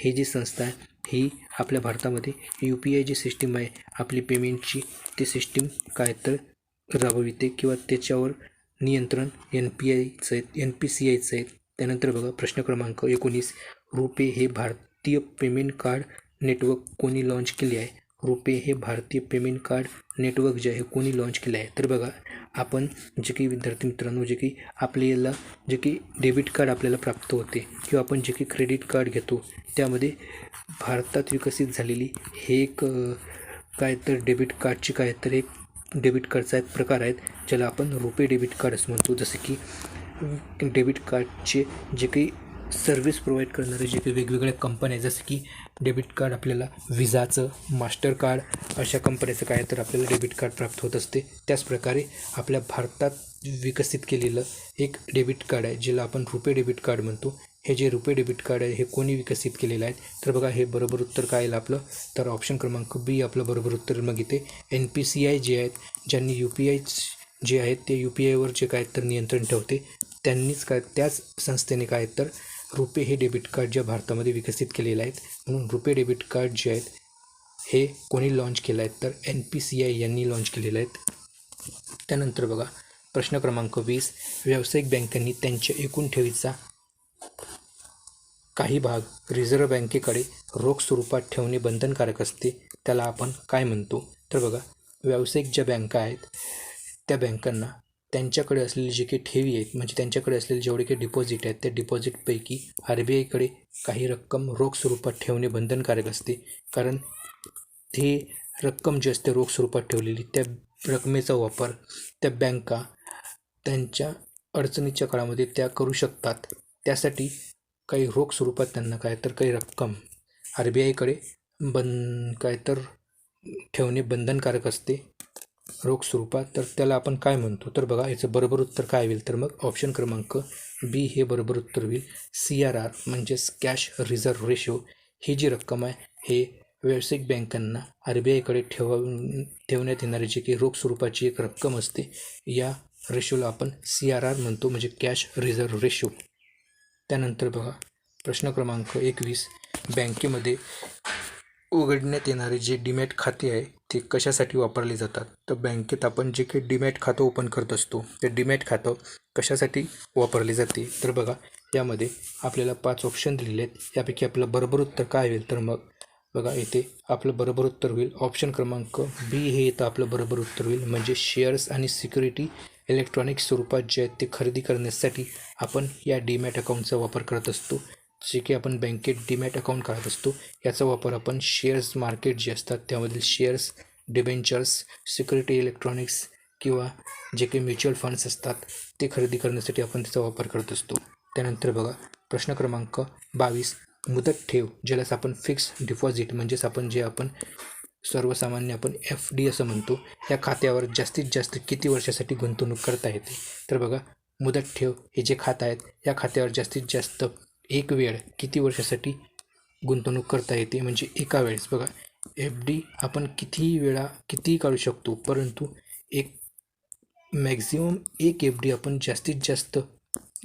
ही जी संस्था आहे ही आपल्या भारतामध्ये UPI जी सिस्टीम आहे आपली पेमेंटची ती सिस्टीम काय तर राबविते किंवा त्याच्यावर नियंत्रण NPCIचं आहे. त्यानंतर बघा प्रश्न क्रमांक 19, रुपे हे भारतीय पेमेंट कार्ड नेटवर्क कोणी लॉन्च केले आहे? रुपे हे भारतीय पेमेंट कार्ड नेटवर्क जे आहे कोणी लॉन्च केलं आहे? तर बघा आपण जे काही विद्यार्थी मित्रांनो जे काही आपल्याला जे काही डेबिट कार्ड आपल्याला प्राप्त होते किंवा आपण जे काही क्रेडिट कार्ड घेतो त्यामध्ये भारतात विकसित झालेली हे एक काय तर डेबिट कार्डची काय तर एक डेबिट कार्डचा एक प्रकार आहेत ज्याला आपण रुपे डेबिट कार्ड असं म्हणतो. जसं की डेबिट कार्डचे जे काही सर्व्हिस प्रोव्हाइड करणारे जे काही वेगवेगळ्या कंपन्या आहेत, जसं की डेबिट कार्ड आपल्याला विजाचं, मास्टर कार्ड अशा कंपन्याचं काय तर आपल्याला डेबिट कार्ड प्राप्त होत असते. त्याचप्रकारे आपल्या भारतात विकसित केलेलं एक डेबिट कार्ड आहे ज्याला आपण रुपे डेबिट कार्ड म्हणतो. हे जे रुपे डेबिट कार्ड आहे हे कोणी विकसित केलेलं आहे? तर बघा हे बरोबर उत्तर काय येईल आपलं? तर ऑप्शन क्रमांक बी आपलं बरोबर उत्तर. मग इथे NPCI जे आहेत ज्यांनी UPI जे आहेत ते UPIवर जे काय तर नियंत्रण ठेवते त्यांनीच काय त्याच संस्थेने काय तर रुपे हे डेबिट कार्ड जे भारतामध्ये विकसित केलेले आहेत, म्हणून रुपे डेबिट कार्ड जे आहेत हे कोणी लॉन्च केलं आहे तर NPCI यांनी लॉन्च केलेलं आहेत. त्यानंतर बघा प्रश्न क्रमांक 20, व्यावसायिक बँकांनी त्यांच्या एकूण ठेवीचा काही भाग रिझर्व्ह बँकेकडे रोख स्वरूपात ठेवणे बंधनकारक असते, त्याला आपण काय म्हणतो? तर बघा व्यावसायिक ज्या बँका आहेत त्या बँकांना त्यांच्याकडे असलेली जी काही ठेवी आहेत, म्हणजे त्यांच्याकडे असलेले जेवढे काही डिपॉझिट आहेत त्या डिपॉझिटपैकी RBIकडे काही रक्कम रोख स्वरूपात ठेवणे बंधनकारक असते. कारण ती रक्कम जी असते रोख स्वरूपात ठेवलेली त्या रकमेचा वापर त्या बँका त्यांच्या अडचणीच्या काळामध्ये त्या करू शकतात. त्यासाठी काही रोख स्वरूपात त्यांना काय तर काही रक्कम RBIकडे काय तर ठेवणे बंधनकारक असते रोख स्वरूपात. तर त्याला आपण काय म्हणतो? तर बघा याचं बरोबर उत्तर काय होईल? तर मग ऑप्शन क्रमांक बी हे बरोबर उत्तर होईल. CRR म्हणजेच कॅश रिझर्व्ह रेशो ही जी रक्कम आहे हे व्यावसायिक बँकांना RBIकडे ठेवण्यात येणारी जी की रोख स्वरूपाची एक रक्कम असते, या रेशोला आपण CRR म्हणतो, म्हणजे कॅश रिझर्व्ह रेशो. त्यानंतर बघा प्रश्न क्रमांक 21, बँकेमध्ये उघडण्यात येणारे जे डीमॅट खाते आहे ते कशासाठी वापरले जातात? तर बँकेत आपण जे काही डीमॅट खातं ओपन करत असतो ते डीमॅट खातं कशासाठी वापरले जाते? तर बघा यामध्ये आपल्याला 5 ऑप्शन दिलेले आहेत. यापैकी आपलं बरोबर उत्तर काय होईल? तर मग बघा इथे आपलं बरोबर उत्तर होईल ऑप्शन क्रमांक बी हे इथं आपलं बरोबर उत्तर होईल. म्हणजे शेअर्स आणि सिक्युरिटी इलेक्ट्रॉनिक स्वरूपात जे आहेत ते खरेदी करण्यासाठी आपण या डीमॅट अकाउंटचा वापर करत असतो. जसे की आपण बँकेत डीमॅट अकाउंट काढत असतो, याचा वापर आपण शेअर्स मार्केट जे असतात त्यामधील शेअर्स, डिबेंचर्स, सिक्युरिटी इलेक्ट्रॉनिक्स किंवा जे काही म्युच्युअल फंड्स असतात ते खरेदी करण्यासाठी आपण त्याचा वापर करत असतो. त्यानंतर बघा प्रश्न क्रमांक 22, मुदत ठेव ज्यालाच आपण फिक्स डिपॉझिट म्हणजेच आपण सर्वसामान्य आपण FD असं म्हणतो, या खात्यावर जास्तीत जास्त किती वर्षासाठी गुंतवणूक करता येते? तर बघा मुदत ठेव हे जे खातं आहेत या खात्यावर जास्तीत जास्त एक वेळ किती वर्षासाठी गुंतवणूक करता येते? म्हणजे एका वेळेस बघा FD आपण कितीही काढू शकतो, परंतु एक मॅक्झिमम एक FD आपण जास्तीत जास्त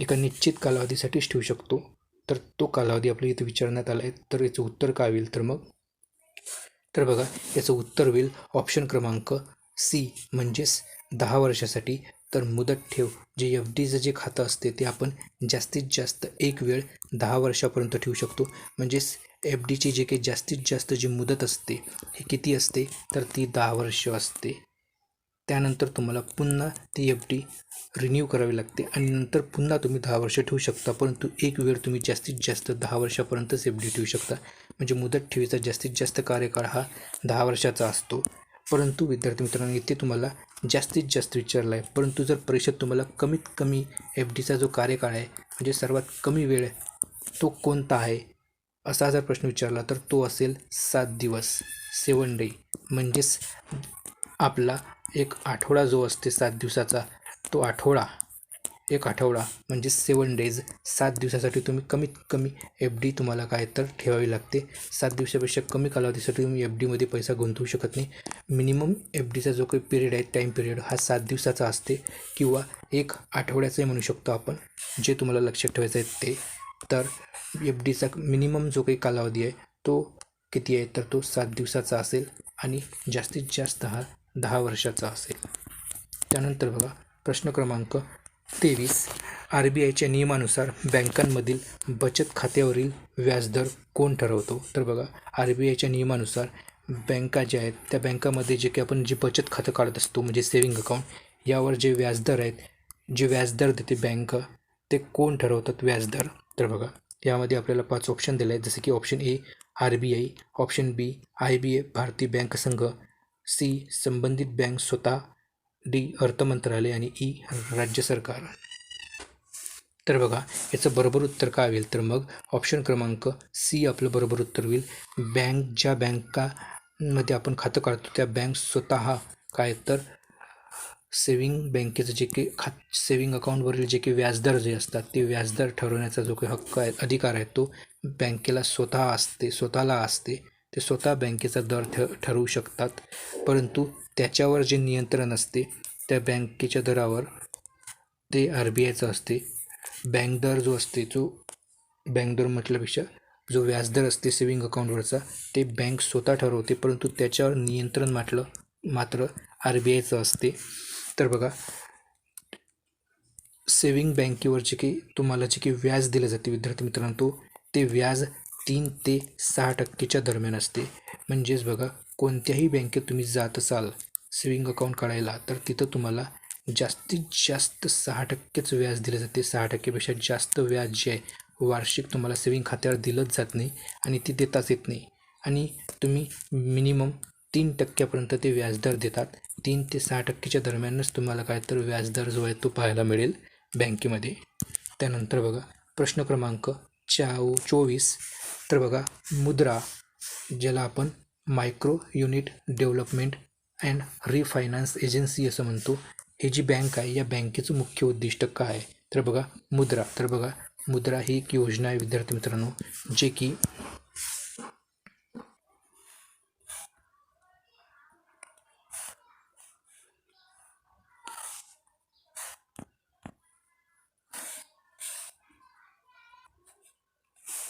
एका निश्चित कालावधीसाठीच ठेवू शकतो. तर तो कालावधी आपल्या इथे विचारण्यात आला आहे. तर याचं उत्तर काय होईल? तर बघा याचं उत्तर होईल ऑप्शन क्रमांक C म्हणजेच 10 वर्षासाठी. तर मुदत ठेव जे FDचं जे खातं असते ते आपण जास्तीत जास्त एक वेळ 10 वर्षापर्यंत ठेवू शकतो. म्हणजेच FDची जे काही जास्तीत जास्त जी मुदत असते ही किती असते? तर ती 10 वर्ष असते. त्यानंतर तुम्हाला पुन्हा ती FD रिन्यू करावी लागते आणि नंतर पुन्हा तुम्ही 10 वर्ष ठेवू शकता, परंतु एक वेळ तुम्ही जास्तीत जास्त 10 वर्षापर्यंतच FD ठेवू शकता. म्हणजे मुदत ठेवीचा जास्तीत जास्त कार्यकाळ हा 10 वर्षाचा असतो. परंतु विद्यार्थी मित्रांनो इथे तुम्हाला जास्तीत जास्त विचारला आहे, परंतु जर परीक्षेत तुम्हाला कमीत कमी FDचा जो कार्यकाळ आहे म्हणजे सर्वात कमी वेळ तो कोणता आहे असा जर प्रश्न विचारला तर तो असेल 7 दिवस, 7 डे. म्हणजेच आपला एक आठवडा जो असते 7 दिवसाचा, तो एक आठवडा म्हणजे 7 डेज, 7 दिवसासाठी तुम्ही कमीत कमी FD तुम्हाला काय तर ठेवावी लागते. 7 दिवसापेक्षा कमी कालावधीसाठी तुम्ही FDमध्ये पैसा गुंतवू शकत नाही. मिनिमम FDचा जो काही पिरियड आहे टाईम पिरियड हा 7 दिवसाचा असते किंवा एक आठवड्याचाही म्हणू शकतो आपण, जे तुम्हाला लक्षात ठेवायचं आहे ते. तर FDचा मिनिमम जो काही कालावधी आहे तो किती आहे? तर तो 7 दिवसाचा असेल आणि जास्तीत जास्त हा 10 वर्षाचा असेल. त्यानंतर बघा प्रश्न क्रमांक 23, RBIच्या नियमानुसार बँकांमधील बचत खात्यावरील व्याजदर कोण ठरवतो? तर बघा RBIच्या नियमानुसार बँका ज्या आहेत त्या बँकामध्ये जे काही आपण जे बचत खातं काढत असतो म्हणजे सेविंग अकाउंट, यावर जे व्याजदर आहेत, जे व्याजदर देते बँक, ते कोण ठरवतात व्याजदर? तर बघा यामध्ये आपल्याला 5 ऑप्शन दिले आहेत, जसे की option A RBI, option B IBA भारतीय बँक संघ, C संबंधित बँक स्वतः, D अर्थ मंत्रालय आणि E राज्य सरकार. तर बघा याचं बरोबर उत्तर काय होईल? तर मग ऑप्शन क्रमांक C आपलं बरोबर उत्तर होईल. ज्या बँकामध्ये आपण खातं काढतो त्या बँक स्वतः काय तर सेविंग बँकेचं जे काही सेविंग अकाउंटवरील जे काही व्याजदर जे असतात ते व्याजदर ठरवण्याचा जो काही हक्क आहे, अधिकार आहे, तो बँकेला स्वतःला असते. ते स्वतः बँकेचा दर ठरवू शकतात, परंतु त्याच्यावर जे नियंत्रण असते त्या बँकेच्या दरावर ते RBIचं असते. बँक दर जो असते तो बँक दर म्हटल्यापेक्षा जो व्याजदर असते सेविंग अकाउंटवरचा ते बँक स्वतः ठरवते, परंतु त्याच्यावर नियंत्रण मात्र RBIचं असते. तर बघा, सेविंग बँकेवर तुम्हाला जे काही व्याज दिलं जाते विद्यार्थी मित्रांनो, ते व्याज 3 ते 6% दरम्यान असते. म्हणजेच बघा, कोणत्याही बँकेत तुम्ही जात असाल सेविंग अकाउंट काढायला, तर तिथं तुम्हाला जास्तीत जास्त 6%च व्याज दिलं जाते. 6%पेक्षा जास्त व्याज जे आहे वार्षिक तुम्हाला सेविंग खात्यावर दिलंच जात नाही आणि ती देताच येत नाही. आणि तुम्ही मिनिमम 3% ते व्याजदर देतात. 3 ते 6%च्या दरम्यानच तुम्हाला काय तर व्याजदर जो आहे तो पाहायला मिळेल बँकेमध्ये. त्यानंतर बघा प्रश्न क्रमांक 24. तर बघा, मुद्रा, ज्याला आपण micro unit development and रिफायनान्स agency असं म्हणतो, ही जी बँक आहे या बँकेचं मुख्य उद्दिष्ट काय आहे? तर बघा मुद्रा ही एक योजना आहे विद्यार्थी मित्रांनो, जे की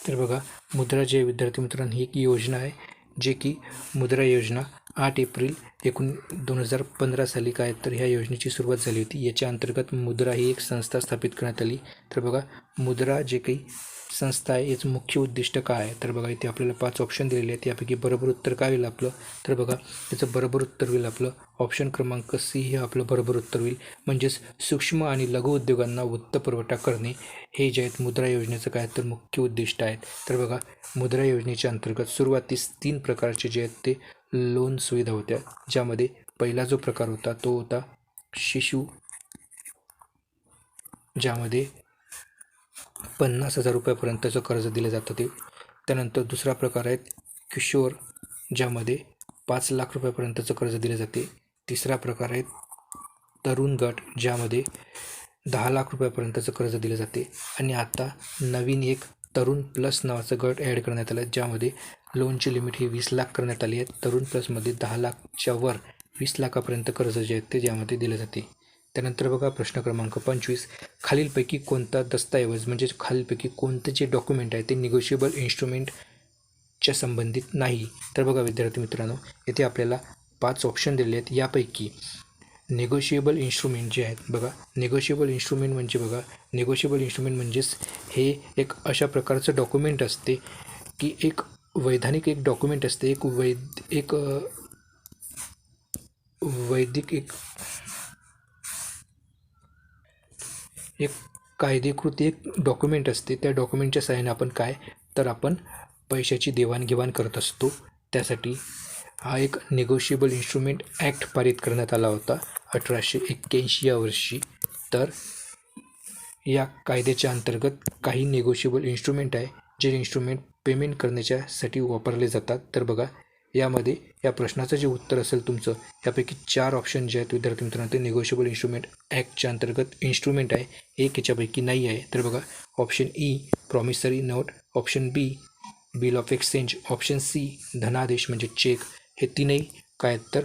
तर बघा, मुद्रा जी आहे विद्यार्थी मित्रांनो, ही एक योजना आहे, जे की मुद्रा योजना 8 एप्रिल 2015 साली काय तर ह्या योजनेची सुरुवात झाली होती. याच्या अंतर्गत मुद्रा ही एक संस्था स्थापित करण्यात आली. तर बघा, मुद्रा जे काही संस्था आहे याचं मुख्य उद्दिष्ट काय आहे? तर बघा, इथे आपल्याला 5 ऑप्शन दिलेले आहेत. यापैकी बरोबर उत्तर काय होईल आपलं? तर बघा, याचं बरोबर उत्तर होईल आपलं ऑप्शन क्रमांक C हे आपलं बरोबर उत्तर होईल. म्हणजेच सूक्ष्म आणि लघु उद्योगांना वित्तपुरवठा करणे हे जे आहेत मुद्रा योजनेचं काय तर मुख्य उद्दिष्ट आहेत. तर बघा, मुद्रा योजनेच्या अंतर्गत सुरुवातीस 3 प्रकारचे जे आहेत ते लोन सुविधा होत्या, ज्यामध्ये पहिला जो प्रकार होता तो होता शिशु, ज्यामध्ये 50,000 रुपयापर्यंतचं कर्ज दिलं जातं ते. त्यानंतर दुसरा प्रकार आहे किशोर, ज्यामध्ये 5 लाख रुपयापर्यंतचं कर्ज दिले जाते. तिसरा प्रकार आहे तरुण गट, ज्यामध्ये 10 लाख रुपयापर्यंतचं कर्ज दिले जाते. आणि आता नवीन एक तरुण प्लस नावाचं गट ॲड करण्यात आलं, ज्यामध्ये लोनची लिमिट ही 20 लाख करण्यात आली आहे. तरुण प्लसमध्ये 10 लाखच्या वर 20 लाखापर्यंत कर्ज जे आहे ते ज्यामध्ये दिले जाते. त्यानंतर बघा प्रश्न क्रमांक 25. खालीलपैकी कोणता दस्तऐवज म्हणजे खालीलपैकी कोणतं जे डॉक्युमेंट आहे ते निगोशिएबल इन्स्ट्रुमेंटच्या संबंधित नाही? तर बघा विद्यार्थी मित्रांनो, येथे आपल्याला 5 ऑप्शन दिलेले आहेत. यापैकी निगोशिएबल इन्स्ट्रुमेंट जे आहेत बघा, निगोशिएबल इन्स्ट्रुमेंट म्हणजेच हे एक अशा प्रकारचं डॉक्युमेंट असते की एक वैधानिक एक डॉक्युमेंट असते, एक कायदेकृत एक डॉक्युमेंट असते. त्या डॉक्युमेंटच्या सहाय्याने आपण काय तर आपण पैशाची देवाणघेवाण करत असतो. त्यासाठी हा एक निगोशिएबल इन्स्ट्रुमेंट ॲक्ट पारित करण्यात आला होता 1881 या वर्षी. तर या कायद्याच्या अंतर्गत काही निगोशिएबल इन्स्ट्रुमेंट आहे, जे इन्स्ट्रुमेंट पेमेंट करण्याच्यासाठी वापरले जातात. तर बघा, यामध्ये या प्रश्नाचं जे उत्तर असेल तुमचं, यापैकी 4 ऑप्शन जे आहेत विद्यार्थी मित्रांनो ते निगोशिएबल इन्स्ट्रुमेंट ॲक्टच्या अंतर्गत इन्स्ट्रुमेंट आहे. एक याच्यापैकी नाही आहे. तर बघा, option E promissory note, option B bill of exchange, option C धनादेश म्हणजे चेक, हे तीनही काय तर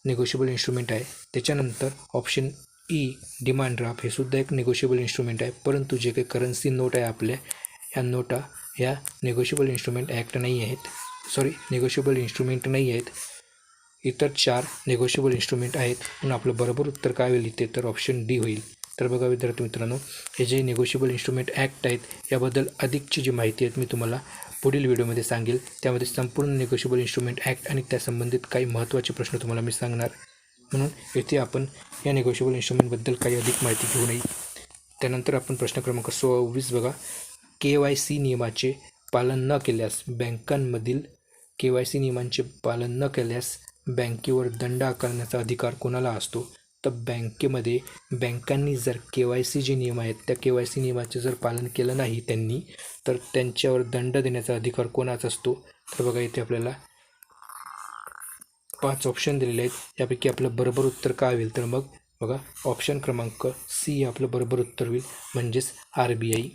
निगोशिएबल इन्स्ट्रुमेंट आहे. त्याच्यानंतर ऑप्शन E डिमांड ड्राफ्ट, हे सुद्धा एक निगोशिएबल इन्स्ट्रुमेंट आहे. परंतु जे काही करन्सी नोट आहे आपल्या, ह्या नोटा ह्या निगोशिएबल इन्स्ट्रुमेंट ॲक्ट नाही आहेत, निगोशिएबल इन्स्ट्रुमेंट नाही आहेत. इतर 4 निगोशिएबल इन्स्ट्रुमेंट आहेत. म्हणून आपलं बरोबर उत्तर काय होईल इथे? तर ऑप्शन D होईल. तर बघा विद्यार्थी मित्रांनो, हे जे निगोशिएबल इन्स्ट्रुमेंट ॲक्ट आहेत याबद्दल अधिकची जी माहिती आहे मी तुम्हाला पुढील व्हिडिओमध्ये सांगेल. त्यामध्ये संपूर्ण निगोशिएबल इन्स्ट्रुमेंट ॲक्ट आणि त्या संबंधित काही महत्त्वाचे प्रश्न तुम्हाला मी सांगणार. म्हणून येथे आपण या निगोशिएबल इन्स्ट्रुमेंटबद्दल काही अधिक माहिती घेऊ नये. त्यानंतर आपण प्रश्न क्रमांक 26 बघा, KYC नियमाचे पालन न केल्यास बँकांमधील KYC नियमांचे पालन न केल्यास बँकेवर दंड आकारण्याचा अधिकार कोणाला असतो? तर बँकांनी जर KYC जे नियम आहेत त्या KYC नियमाचे जर पालन केलं नाही त्यांनी, तर त्यांच्यावर दंड देण्याचा अधिकार कोणाचा असतो? तर बघा, इथे आपल्याला 5 ऑप्शन दिलेले आहेत. यापैकी आपलं बरोबर उत्तर काय होईल? तर मग बघा, ऑप्शन क्रमांक C हे आपलं बरोबर उत्तर होईल, म्हणजेच RBI.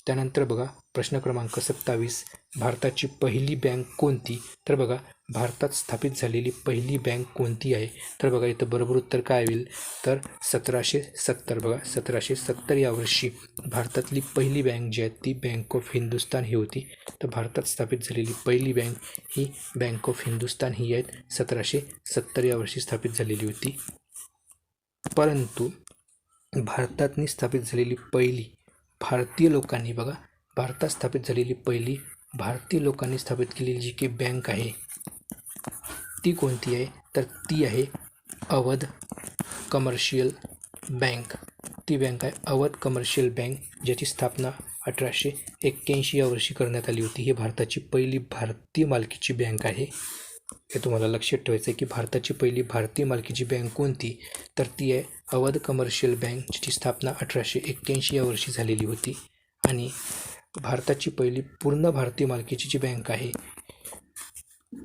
त्यानंतर बघा प्रश्न क्रमांक 27. भारताची पहिली बँक कोणती? तर बघा, भारतात स्थापित झालेली पहिली बँक कोणती आहे? तर बघा इथं बरोबर उत्तर काय होईल, तर 1770. बघा 1770 या वर्षी भारतातली पहिली बँक जी आहे ती बँक ऑफ हिंदुस्तान ही होती. तर भारतात स्थापित झालेली पहिली बँक ही बँक ऑफ हिंदुस्तान ही आहेत 1770 या वर्षी स्थापित झालेली होती. परंतु भारतातनी स्थापित झालेली पहिली भारतीय लोकांनी बघा भारतात स्थापित झालेली पहिली भारतीय लोकांनी स्थापित केलेली जी काही बँक आहे ती कोणती आहे? तर ती आहे अवध कमर्शियल बँक. ती बँक आहे अवध कमर्शियल बँक, ज्याची स्थापना 1881 या वर्षी करण्यात आली होती. ही भारताची पहिली भारतीय मालकीची बँक आहे. हे तुम्हाला लक्षात ठेवायचं आहे की भारताची पहिली भारतीय मालकीची बँक कोणती, तर ती आहे अवध कमर्शियल बँक, जिची स्थापना 1881 या वर्षी झालेली होती. आणि भारताची पहिली पूर्ण भारतीय मालकीची जी बँक आहे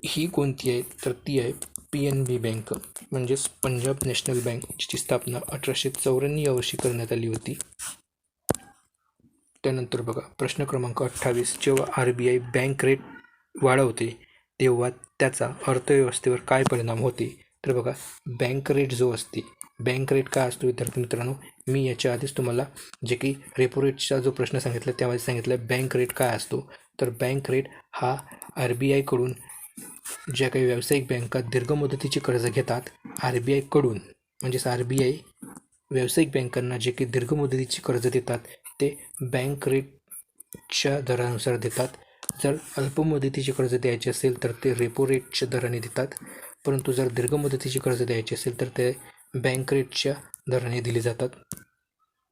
ही कोणती आहे, तर ती आहे PNB बँक, म्हणजेच पंजाब नॅशनल बँक, जिची स्थापना 1894 या वर्षी करण्यात आली होती. त्यानंतर बघा प्रश्न क्रमांक 28, जेव्हा RBI बँक रेट वाढवते तेव्हा त्याचा अर्थव्यवस्थेवर काय परिणाम होते? तर बघा बँक रेट जो असते, बँक रेट काय असतो विद्यार्थी मित्रांनो, मी याच्या आधीच तुम्हाला जे की रेपो रेटचा जो प्रश्न सांगितला त्यामध्ये सांगितलं बँक रेट काय असतो. तर बँक रेट हा RBI कडून ज्या काही व्यावसायिक बँका दीर्घ मुदतीची कर्ज घेतात RBI कडून, म्हणजेच RBI व्यावसायिक बँकांना जे काही दीर्घ मुदतीची कर्ज देतात ते बँक रेटच्या दरानुसार देतात. जर अल्प मुदतीचे कर्ज द्यायचे असेल तर ते रेपो रेटच्या दराने देतात, परंतु जर दीर्घ मुदतीची कर्ज द्यायची असेल तर ते बँक रेटच्या दराने दिले जातात.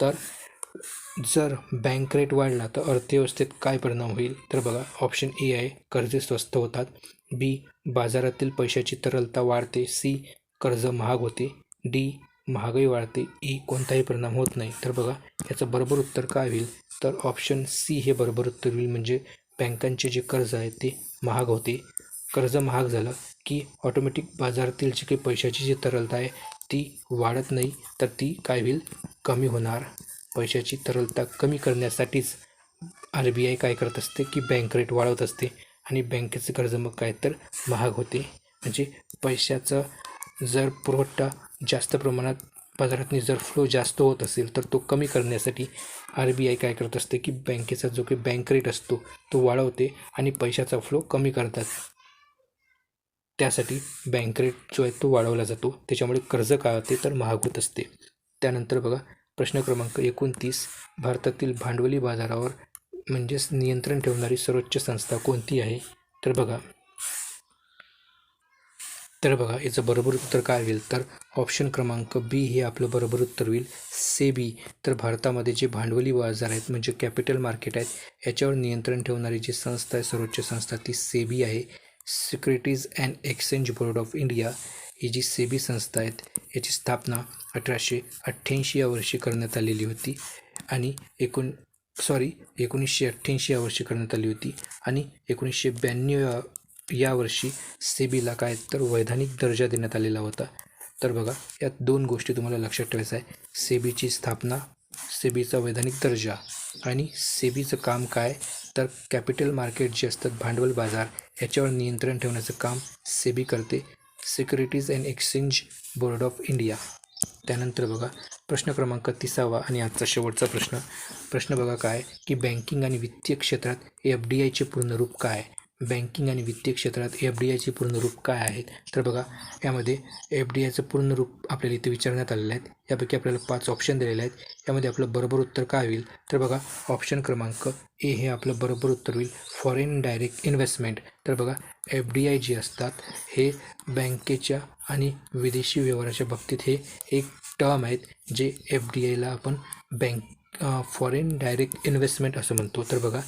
तर जर बँक रेट वाढला तर अर्थव्यवस्थेत काय परिणाम होईल? तर बघा ऑप्शन ए आहे कर्जे स्वस्त होतात, बी बाजारातील पैशाची तरलता वाढते, सी कर्ज महाग होते, डी महागाई वाढते, ई कोणताही परिणाम होत नाही. तर बघा याचं बरोबर उत्तर काय होईल, तर ऑप्शन सी हे बरोबर उत्तर होईल. म्हणजे बँकांचे जे कर्ज आहे ते महाग होते. कर्ज महाग झालं की ऑटोमॅटिक बाजारातील जी काही पैशाची जी तरलता आहे ती वाढत नाही, तर ती काय होईल, कमी होणार. पैशाची तरलता कमी करण्यासाठीच RBI काय करत असते की बँक रेट वाढवत असते आणि बँकेचं कर्ज मग काय तर महाग होते. म्हणजे पैशाचा जर पुरवठा जास्त प्रमाणात बाजारातनी जर फ्लो जास्त होत असेल तर तो कमी करण्यासाठी RBI काय करत असते की बँकेचा जो काही बँक रेट असतो तो वाढवते आणि पैशाचा फ्लो कमी करतात. त्यासाठी बँक रेट जो आहे तो वाढवला जातो, त्याच्यामुळे कर्ज काय होते तर महाग होत असते. त्यानंतर बघा प्रश्न क्रमांक 29, भारतातील भांडवली बाजारावर म्हणजेच नियंत्रण ठेवणारी सर्वोच्च संस्था कोणती आहे? तर बघा याचं बरोबर उत्तर काय होईल, तर ऑप्शन क्रमांक बी हे आपलं बरोबर उत्तर होईल, सेबी. तर भारतामध्ये जे भांडवली बाजार आहेत म्हणजे कॅपिटल मार्केट आहेत याच्यावर नियंत्रण ठेवणारी जी संस्था आहे सर्वोच्च संस्था ती सेबी आहे. Securities and exchange board of India ही जी सेबी संस्था आहेत याची स्थापना 1888 या वर्षी करण्यात आलेली होती आणि 1988 या वर्षी करण्यात आली होती आणि 1992 या वर्षी सेबीला काय तर वैधानिक दर्जा देण्यात आलेला होता. तर बघा यात दोन गोष्टी तुम्हाला लक्षात ठेवायचं आहे, सेबीची स्थापना, सेबीचा वैधानिक दर्जा आणि सेबीचं काम काय तर कॅपिटल मार्केट जे असतात भांडवल बाजार याच्यावर नियंत्रण ठेवण्याचं काम सेबी करते, securities and exchange board of India. त्यानंतर बघा प्रश्न क्रमांक 30 आणि आजचा शेवटचा प्रश्न बघा काय की बँकिंग आणि वित्तीय क्षेत्रात FDIचे पूर्ण रूप काय? बँकिंग आणि वित्तीय क्षेत्रात FDIचे पूर्ण रूप काय आहेत? तर बघा यामध्ये FDIचं पूर्ण रूप आपल्याला इथे विचारण्यात आलेलं आहे. यापैकी आपल्याला 5 ऑप्शन दिलेले आहेत. यामध्ये आपलं बरोबर उत्तर काय होईल, तर बघा ऑप्शन क्रमांक ए हे आपलं बरोबर उत्तर होईल, फॉरेन डायरेक्ट इन्व्हेस्टमेंट. तर बघा FDI जे असतात हे बँकेच्या आणि विदेशी व्यवहाराच्या बाबतीत हे एक टर्म आहेत जे FDIला आपण फॉरेन डायरेक्ट इन्व्हेस्टमेंट असं म्हणतो. तर बघा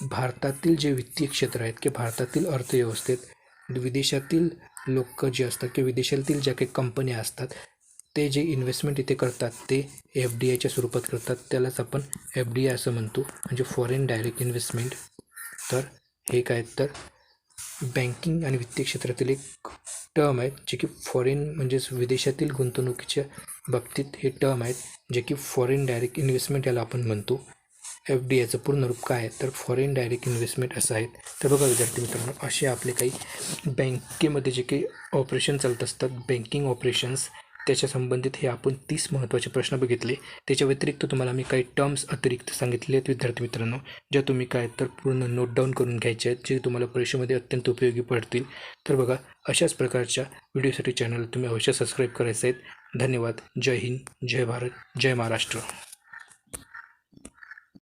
भारतातील जे वित्तीय क्षेत्र आहेत की भारतातील अर्थव्यवस्थेत विदेशातील लोक जे असतात किंवा विदेशातील ज्या काही कंपन्या असतात ते जे इन्व्हेस्टमेंट इथे करतात ते FDIच्या स्वरूपात करतात, त्यालाच आपण FDI असं म्हणतो, म्हणजे फॉरेन डायरेक्ट इन्व्हेस्टमेंट. तर हे काय तर बँकिंग आणि वित्तीय क्षेत्रातील एक टर्म आहेत जे की फॉरेन म्हणजेच विदेशातील गुंतवणुकीच्या बाबतीत हे टर्म आहेत जे की फॉरेन डायरेक्ट इन्व्हेस्टमेंट याला आपण म्हणतो. एफ डी आयचं पूर्ण रूप काय आहे तर फॉरेन डायरेक्ट इन्व्हेस्टमेंट असं आहे. तर बघा विद्यार्थी मित्रांनो, असे आपले काही बँकेमध्ये जे काही ऑपरेशन चालत असतात, बँकिंग ऑपरेशन्स त्याच्या संबंधित हे आपण 30 महत्त्वाचे प्रश्न बघितले. त्याच्या व्यतिरिक्त तुम्हाला मी काही टर्म्स अतिरिक्त सांगितले आहेत विद्यार्थी मित्रांनो, ज्या तुम्ही काय तर पूर्ण नोट डाऊन करून घ्यायचे आहेत, जे तुम्हाला परीक्षेमध्ये अत्यंत उपयोगी पडतील. तर बघा, अशाच प्रकारच्या व्हिडिओसाठी चॅनल तुम्ही अवश्य सबस्क्राईब करायचे आहेत. धन्यवाद. जय हिंद, जय भारत, जय महाराष्ट्र.